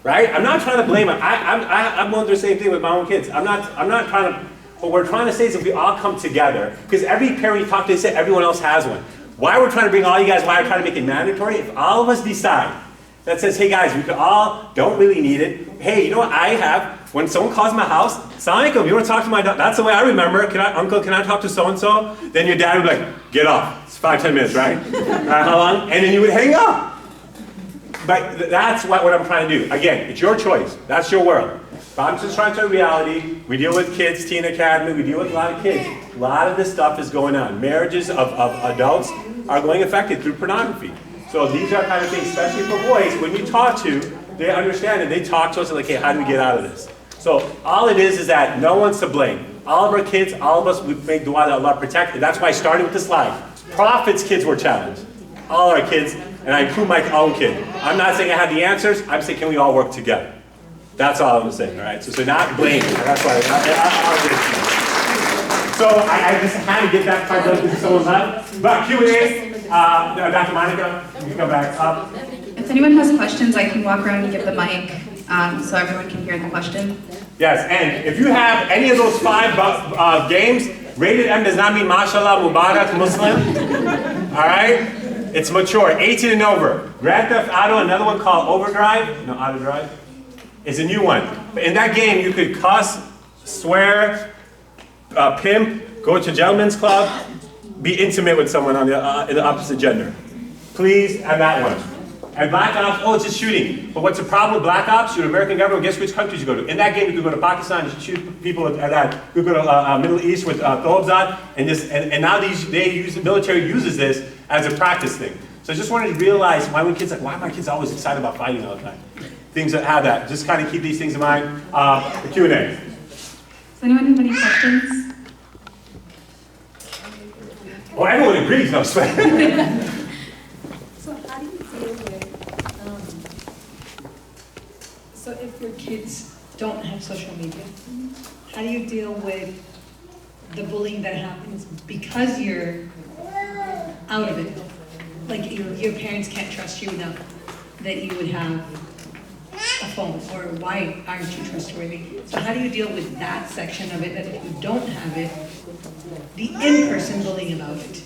right? I'm not trying to blame them. I'm going through the same thing with my own kids. I'm not trying to, what we're trying to say is if we all come together, because every parent you talk to, they say everyone else has one. Why we're trying to bring all you guys, why we're trying to make it mandatory, if all of us decide that says, hey guys, we could all, don't really need it. Hey, you know what I have? When someone calls my house, Assalamu alaikum, you want to talk to my dad? That's the way I remember. Uncle, can I talk to so-and-so? Then your dad would be like, get off. It's 5-10 minutes, right? How long? And then you would hang up. But that's what I'm trying to do. Again, it's your choice. That's your world. But I'm just trying to tell you reality. We deal with kids, Teen Academy, we deal with a lot of kids. A lot of this stuff is going on. Marriages of adults are going affected through pornography. So these are kind of things, especially for boys, when you talk to, they understand and they talk to us like, hey, how do we get out of this? So all it is that no one's to blame. All of our kids, all of us, we make dua that Allah protect. And that's why I started with this slide. Prophets' kids were challenged. All our kids, and I include my own kid. I'm not saying I have the answers. I'm saying, can we all work together? That's all I'm saying, all right? So not blame. That's why I'll get it. So I just had to get that part done because someone left. But Q&A, Dr. Monica, you can come back up. If anyone has questions, I can walk around and give the mic so everyone can hear the question. Yes, and if you have any of those 5 games, rated M does not mean mashallah, mubarak, Muslim. All right? It's mature, 18 and over. Grand Theft Auto, another one called Overdrive, no, Auto Drive, is a new one. But in that game, you could cuss, swear, pimp, go to gentleman's club, be intimate with someone on the opposite gender. Please, and that one. And Black Ops, oh, it's just shooting. But what's the problem with Black Ops? You're an American government, guess which countries you go to? In that game, you could go to Pakistan and shoot people at that. You could go to Middle East with thobes on, and now the military uses this as a practice thing. So I just wanted to realize why are my kids always excited about fighting all the time? Things that have that. Just kind of keep these things in mind. The Q&A. Does anyone have any questions? Oh, everyone agrees, no sweat. So how do you deal with, so if your kids don't have social media? How do you deal with the bullying that happens because you're out of it? Like your parents can't trust you enough that you would have a phone, or why aren't you trustworthy? So how do you deal with that section of it, that if you don't have it, the in-person bullying about it,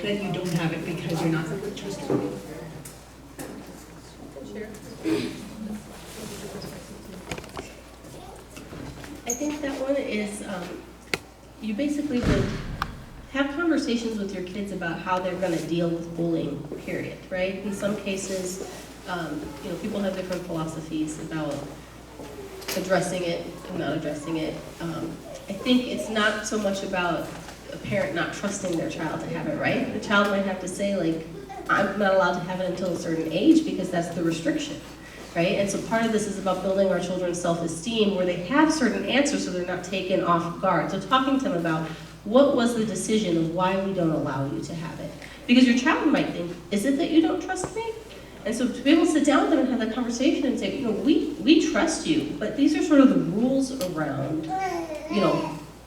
that you don't have it because you're not trustworthy? I think that one is, you basically would have conversations with your kids about how they're going to deal with bullying, period, right? In some cases, people have different philosophies about addressing it and not addressing it. I think it's not so much about a parent not trusting their child to have it right. The child might have to say, like, I'm not allowed to have it until a certain age because that's the restriction, right? And so part of this is about building our children's self-esteem where they have certain answers so they're not taken off guard. So talking to them about what was the decision of why we don't allow you to have it. Because your child might think, is it that you don't trust me? And so to be able to sit down with them and have that conversation and say, we trust you, but these are sort of the rules around,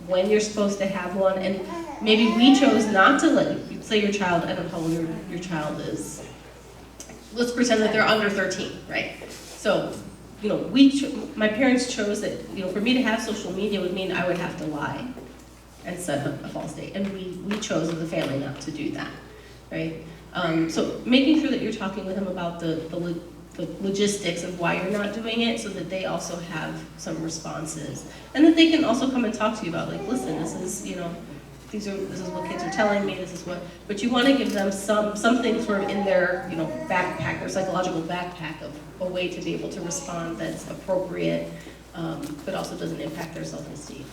when you're supposed to have one, and maybe we chose not to let you, say your child, I don't know how old your child is, let's pretend that they're under 13, right? So, my parents chose that, for me to have social media would mean I would have to lie and set a false date, and we chose as a family not to do that, right? So making sure that you're talking with them about the logistics of why you're not doing it so that they also have some responses. And that they can also come and talk to you about, like, listen, this is, this is what kids are telling me, this is what, but you want to give them something sort of in their, backpack, their psychological backpack of a way to be able to respond that's appropriate, but also doesn't impact their self-esteem.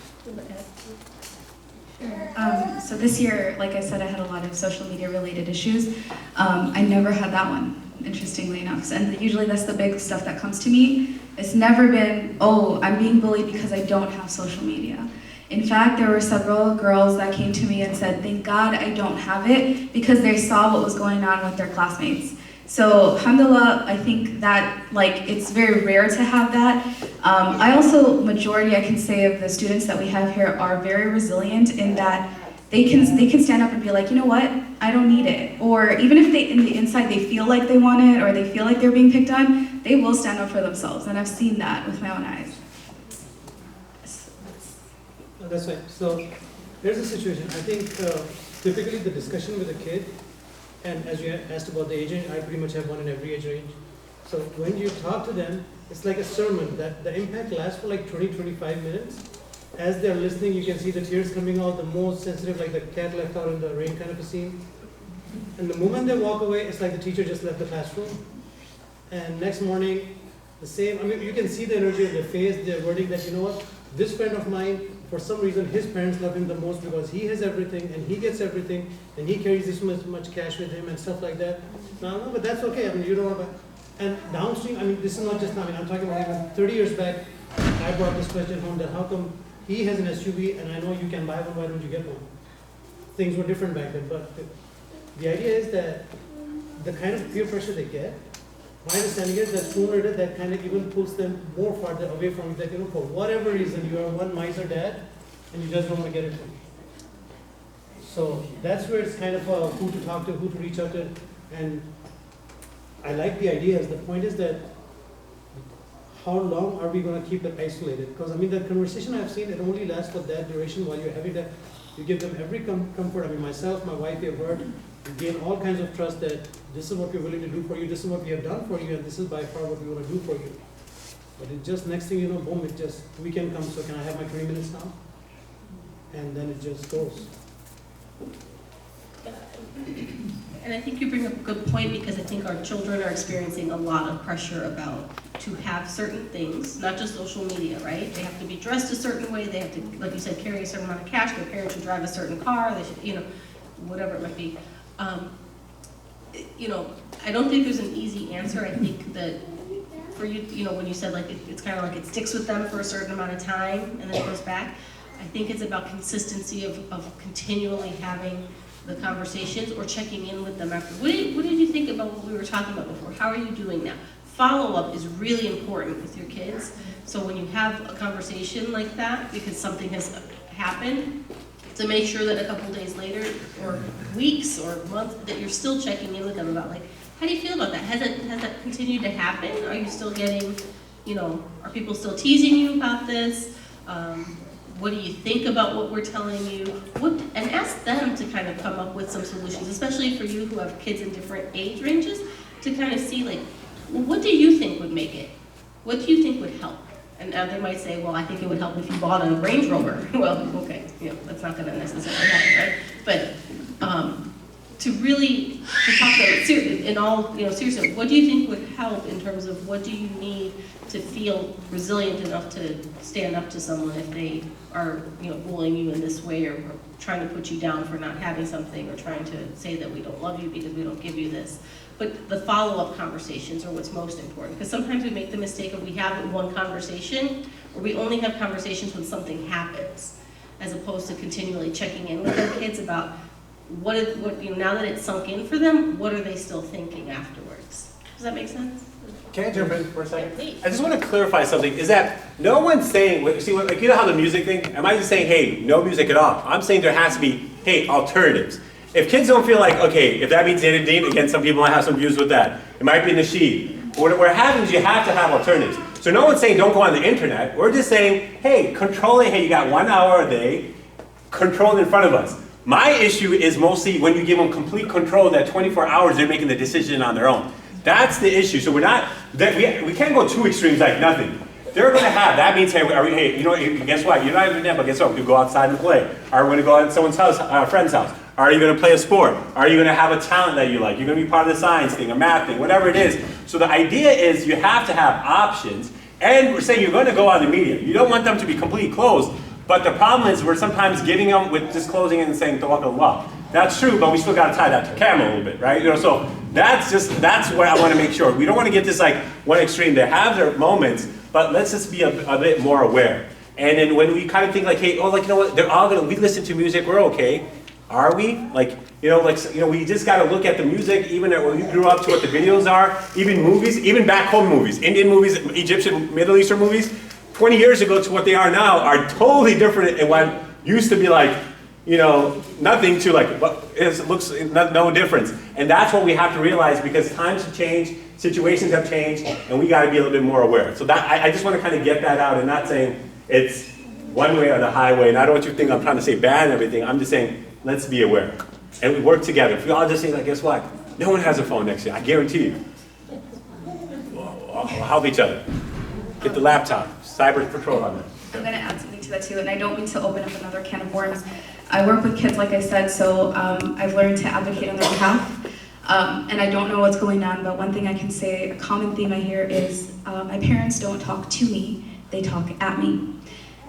So this year, like I said, I had a lot of social media related issues. I never had that one, interestingly enough. And usually that's the big stuff that comes to me. It's never been, oh, I'm being bullied because I don't have social media. In fact, there were several girls that came to me and said, thank God I don't have it because they saw what was going on with their classmates. So, alhamdulillah, I think that, it's very rare to have that. I also, majority, I can say, of the students that we have here are very resilient in that they can stand up and be like, you know what, I don't need it. Or even if in the inside they feel like they want it or they feel like they're being picked on, they will stand up for themselves. And I've seen that with my own eyes. That's right. So here's the situation. I think typically the discussion with a kid, and as you asked about the age range, I pretty much have one in every age range. So when you talk to them, it's like a sermon that the impact lasts for like 20-25 minutes. As they're listening, you can see the tears coming out, the most sensitive, like the cat left out in the rain kind of a scene. And the moment they walk away, it's like the teacher just left the classroom. And next morning, the same, you can see the energy in their face, they're wording that, you know what, this friend of mine, for some reason, his parents love him the most because he has everything and he gets everything and he carries this much cash with him and stuff like that. No, but that's okay. You don't want to. And downstream, this is not just now. I'm talking about even 30 years back. I brought this question home that how come he has an SUV and I know you can buy one, why don't you get one? Things were different back then, but the idea is that the kind of peer pressure they get, my understanding is that sooner or later that kind of even pulls them more farther away from it, that, for whatever reason, you are one miser dad, and you just don't want to get it from. So that's where it's kind of who to talk to, who to reach out to, and I like the ideas. The point is that how long are we going to keep it isolated? Because the conversation I've seen, it only lasts for that duration while you're having that. You give them every comfort. Myself, my wife, we have heard, you gain all kinds of trust that this is what we're willing to do for you, this is what we have done for you, and this is by far what we want to do for you. But it just, next thing you know, boom, it just, weekend comes, so can I have my 20 minutes now? And then it just goes. And I think you bring up a good point because I think our children are experiencing a lot of pressure about to have certain things, not just social media, right? They have to be dressed a certain way, they have to, like you said, carry a certain amount of cash, their parents should drive a certain car, they should, whatever it might be. I don't think there's an easy answer. I think that for you, when you said it's kind of like it sticks with them for a certain amount of time and then it goes back. I think it's about consistency of continually having the conversations or checking in with them after. What did you think about what we were talking about before? How are you doing now? follow-up is really important with your kids. So when you have a conversation like that, because something has happened, to make sure that a couple days later, or weeks, or months, that you're still checking in with them about, like, how do you feel about that? Has that continued to happen? Are you still getting, you know, are people still teasing you about this? What do you think about what we're telling you? And ask them to kind of come up with some solutions, especially for you who have kids in different age ranges, to kind of see, like, well, what do you think would make it? What do you think would help? And now they might say, well, I think it would help if you bought a Range Rover. Well, okay, you know, that's not gonna necessarily happen, right? But to really, to talk about it in all, you know, seriously, what do you think would help in terms of what do you need to feel resilient enough to stand up to someone if they are, you know, bullying you in this way, or trying to put you down for not having something, or trying to say that we don't love you because we don't give you this. But the follow-up conversations are what's most important, because sometimes we make the mistake of we have one conversation, or we only have conversations when something happens, as opposed to continually checking in with our kids about what you know, now that it's sunk in for them, what are they still thinking afterwards? Does that make sense? Can I jump in for a second? Yeah, please. I just want to clarify something, is that no one's saying, see, like, you know how the music thing, am I just saying, hey, no music at all? I'm saying there has to be, hey, alternatives. If kids don't feel like, okay, if that means Zinedine, again, some people might have some views with that. It might be Nasheed. What happens is you have to have alternatives. So no one's saying don't go on the internet. We're just saying, hey, controlling, hey, you got 1 hour a day, controlled in front of us. My issue is mostly when you give them complete control, that 24 hours they're making the decision on their own. That's the issue. So we're not, we can't go two extremes like nothing. They're going to have, that means, hey, you know, guess what? You're not even there, but guess what? We can go outside and play. Are we going to go out to someone's house, a friend's house? Are you going to play a sport? Are you going to have a talent that you like? You're going to be part of the science thing, a math thing, whatever it is. So the idea is you have to have options. And we're saying you're going to go on the media. You don't want them to be completely closed. But the problem is we're sometimes giving them with just closing it and saying, the walk of the walk. That's true, but we still got to tie that to camera a little bit, right? You know, so that's what I want to make sure. We don't want to get this like one extreme. They have their moments, but let's just be a bit more aware. And then when we kind of think like, hey, oh, like, you know what, they're all we listen to music, we're okay. Are we? Like, we just got to look at the music, even when we grew up, to what the videos are, even movies, even back home movies, Indian movies, Egyptian, Middle Eastern movies, 20 years ago to what they are now are totally different, and what used to be like, you know, nothing to like, it looks no difference. And that's what we have to realize, because times have changed, situations have changed, and we got to be a little bit more aware. So that I just want to kind of get that out, and not saying it's one way or the highway, and I don't want you to think I'm trying to say bad and everything. I'm just saying, let's be aware. And we work together. If we all just say, like, guess what? No one has a phone next year, I guarantee you. We'll help each other. Get the laptop, cyber patrol on it. I'm going to add something to that too, and I don't mean to open up another can of worms. I work with kids, like I said, so I've learned to advocate on their behalf. And I don't know what's going on, but one thing I can say, a common theme I hear is my parents don't talk to me, they talk at me.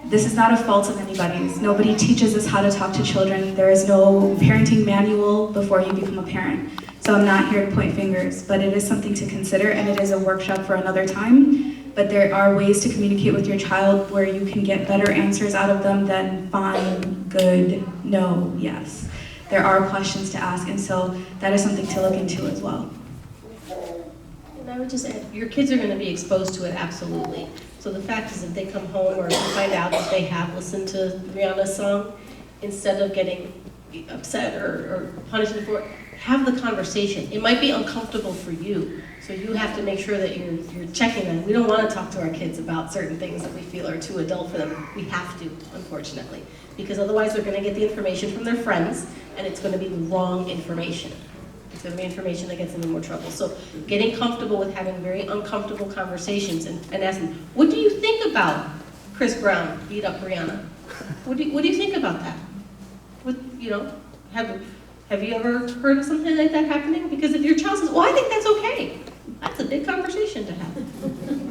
This is not a fault of anybody's. Nobody teaches us how to talk to children. There is no parenting manual before you become a parent. So I'm not here to point fingers, but it is something to consider, and it is a workshop for another time. But there are ways to communicate with your child where you can get better answers out of them than fine, good, no, yes. There are questions to ask, and so that is something to look into as well. And I would just add, your kids are going to be exposed to it, absolutely. So the fact is, if they come home or find out that they have listened to Rihanna's song, instead of getting upset or punished for it, have the conversation. It might be uncomfortable for you, so you have to make sure that you're checking them. We don't want to talk to our kids about certain things that we feel are too adult for them. We have to, unfortunately, because otherwise they're going to get the information from their friends, and it's going to be the wrong information. It's going to be information that gets them in more trouble. So getting comfortable with having very uncomfortable conversations and asking, what do you think about Chris Brown beat up Rihanna? What do you think about that? Have you ever heard of something like that happening? Because if your child says, well, I think that's okay, that's a big conversation to have.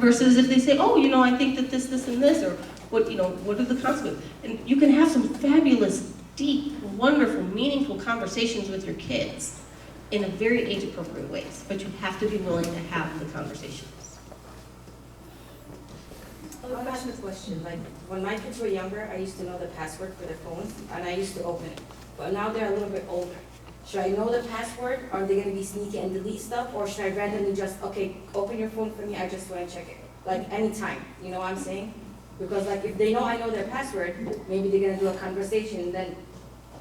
Versus if they say, oh, I think that this, and this, or what are the consequences? And you can have some fabulous, deep, wonderful, meaningful conversations with your kids in a very age-appropriate ways, but you have to be willing to have the conversations. I'll ask a question. Like, when my kids were younger, I used to know the password for their phones, and I used to open it. But now they're a little bit older. Should I know the password? Are they gonna be sneaky and delete stuff? Or should I randomly just, okay, open your phone for me, I just wanna check it? Like anytime, you know what I'm saying? Because like if they know I know their password, maybe they're gonna do a conversation, then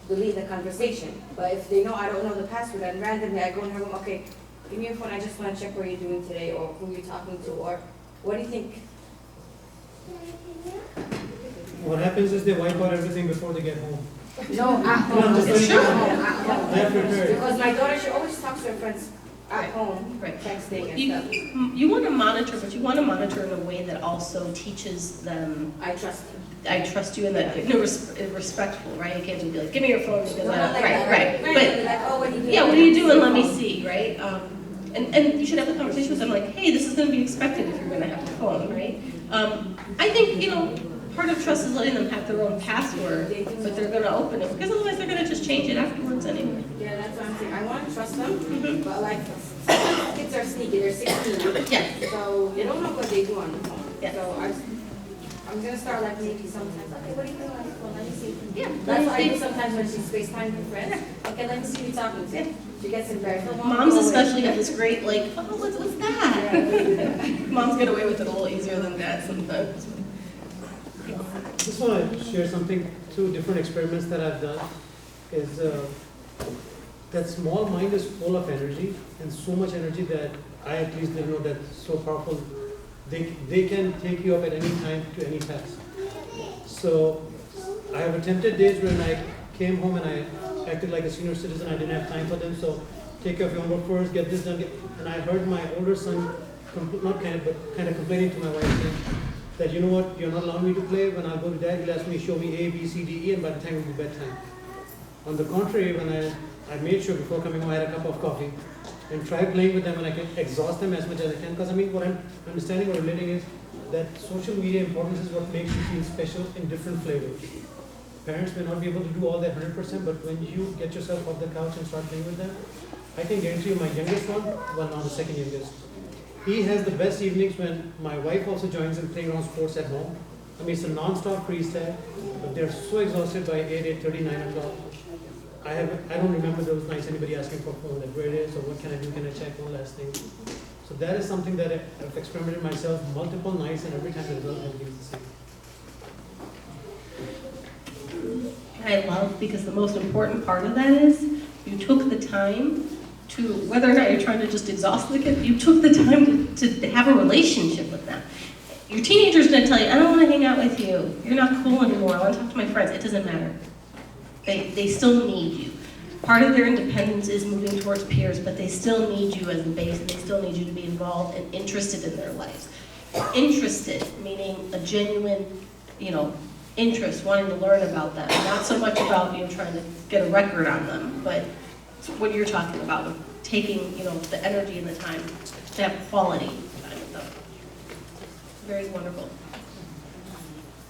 delete the conversation. But if they know I don't know the password and randomly I go in her room, okay, give me your phone, I just wanna check what you're doing today or who you're talking to, or what do you think? What happens is they wipe out everything before they get home. No, at No, I'm home. just It's saying- true. At home. They're prepared. Because my daughter, she always talks to her friends at Right. home, Right. texting and You, stuff. you want to monitor, but you want to monitor in a way that also teaches them, I trust you. I trust you, and that, respectful, right? You can't just be like, give me your phone because, No, not like that. right. Randomly, like, oh, what are you doing? Yeah, what are you doing? Let me see, right? And you should have a conversation with them like, hey, this is going to be expected if you're going to have a phone, right? I think, part of trust is letting them have their own password, but they're going to open it, because otherwise they're going to just change it afterwards anyway. Yeah, that's what I'm saying. I want to trust them, but like, sometimes kids are sneaky. They're 16. Yeah. So they don't know what they do on the phone. Yeah. So I'm going to start like maybe sometimes, okay, what are you doing on the phone? Let me see. Yeah. That's what I do sometimes when she's FaceTime with friends. Okay, let me see who you're talking to. Yeah. She gets embarrassed. Oh, Moms go away. especially have this great, like, oh, what's that? Moms get away with it a little easier than dads sometimes. Just want to share something, 2 different experiments that I've done, is that small mind is full of energy, and so much energy that I at least didn't know that's so powerful. They can take you up at any time to any task. So I have attempted days when I came home and I acted like a senior citizen, I didn't have time for them, so take care of your homework first, get this done. And I heard my older son, kind of complaining to my wife, saying that, you know what, you're not allowing me to play. When I go to dad, he'll ask me, show me A, B, C, D, E, and by the time it will be bedtime. On the contrary, when I made sure before coming home I had a cup of coffee and try playing with them, and I can exhaust them as much as I can. Because what I'm understanding or relating is that social media importance is what makes you feel special in different flavors. Parents may not be able to do all that 100%, but when you get yourself off the couch and start playing with them, I can guarantee you my youngest one, well, now the second youngest, he has the best evenings when my wife also joins in playing around sports at home. I mean, it's a non-stop freestyle, but they're so exhausted by 8, 8:30, 9 o'clock. I don't remember those nights anybody asking for phone, like where it is, or what can I do, can I check, one last thing. So that is something that I've experimented myself multiple nights, and every time the result has been the same. I love, because the most important part of that is you took the time to, whether or not you're trying to just exhaust the kid, you took the time to have a relationship with them. Your teenager's gonna tell you, I don't wanna hang out with you, you're not cool anymore, I wanna talk to my friends. It doesn't matter. They still need you. Part of their independence is moving towards peers, but they still need you as a base, and they still need you to be involved and interested in their lives. Interested, meaning a genuine, interest, wanting to learn about them. Not so much about, trying to get a record on them, but what you're talking about, of taking, the energy and the time to have quality time with them. Very wonderful.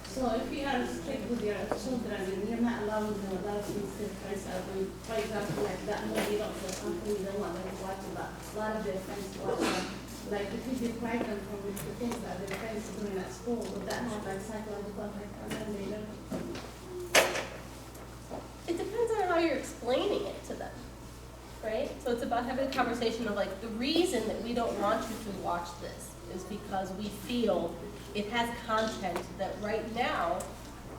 So if you are strict with your children and you're not allowing them without things to themselves, and for example, like that movie, you don't feel comfortable, you don't want them to watch it, but a lot of their friends watch them. Like if you deprive them from the things that their friends are doing at school, would that have like psychological effect on them later? It depends on how you're explaining it to them, right? So it's about having a conversation of like, the reason that we don't want you to watch this is because we feel it has content that right now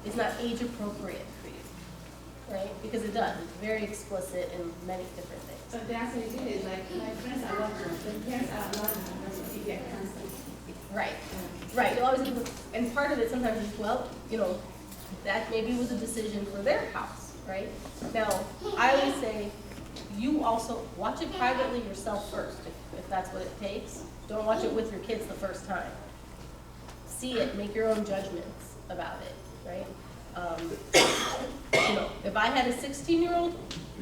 is not age appropriate for you, right? Because it does, it's very explicit in many different things. But that's what it is, like my friends are watching, the parents are allowing them, that's what you get constantly. Right, right. You always, and part of it sometimes is, well, that maybe was a decision for their house, right? Now, I always say, you also watch it privately yourself first, if that's what it takes. Don't watch it with your kids the first time. See it, make your own judgments about it, right? If I had a 16-year-old,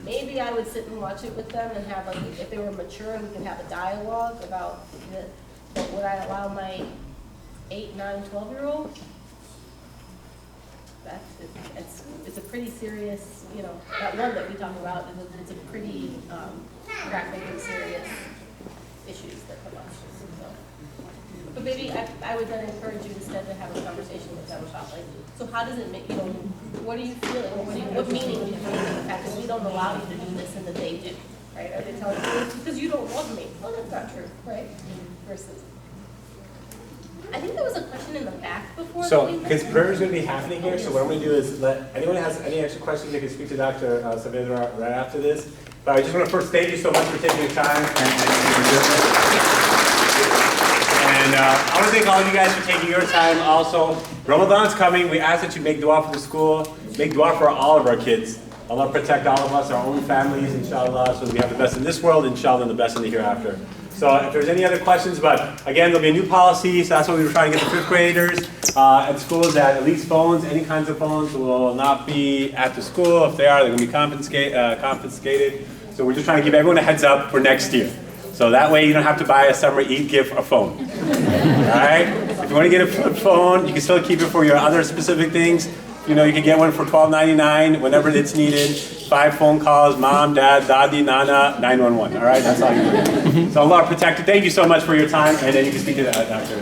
maybe I would sit and watch it with them and have, like, if they were mature, and we could have a dialogue about the, but would I allow my 8, 9, 12-year-old? It's a pretty serious, that one that we talk about, it's a pretty graphic and serious issues that come up. So. But maybe I would then encourage you instead to have a conversation with them about, like, so how does it make, what are you feeling? What meaning do you give to the fact that we don't allow you to do this in the that they did, right? Are they telling you it's because you don't love me? Well, that's not true, right? Versus, I think there was a question in the back before. So, because prayer is going to be happening here, so what I'm going to do is let anyone who has any extra questions, they can speak to Dr. Saavedra right after this. But I just want to first thank you so much for taking your time and I want to thank all of you guys for taking your time also. Ramadan's coming. We ask that you make dua for the school, make dua for all of our kids. Allah protect all of us, our own families, inshallah, so that we have the best in this world, inshallah, and the best in the hereafter. So if there's any other questions, but again, there'll be a new policy, so that's what we were trying to get the 5th graders at schools, that at least phones, any kinds of phones, will not be at the school. If they are, they're going to be confiscated. So we're just trying to give everyone a heads up for next year. So that way you don't have to buy a summer Eid gift a phone. All right? If you want to get a flip phone, you can still keep it for your other specific things. You know, you can get one for $12.99 whenever it's needed. 5 phone calls, mom, dad, dadi, nana, 911. All right, that's all you need. So Allah protect you. Thank you so much for your time, and then you can speak to the doctor.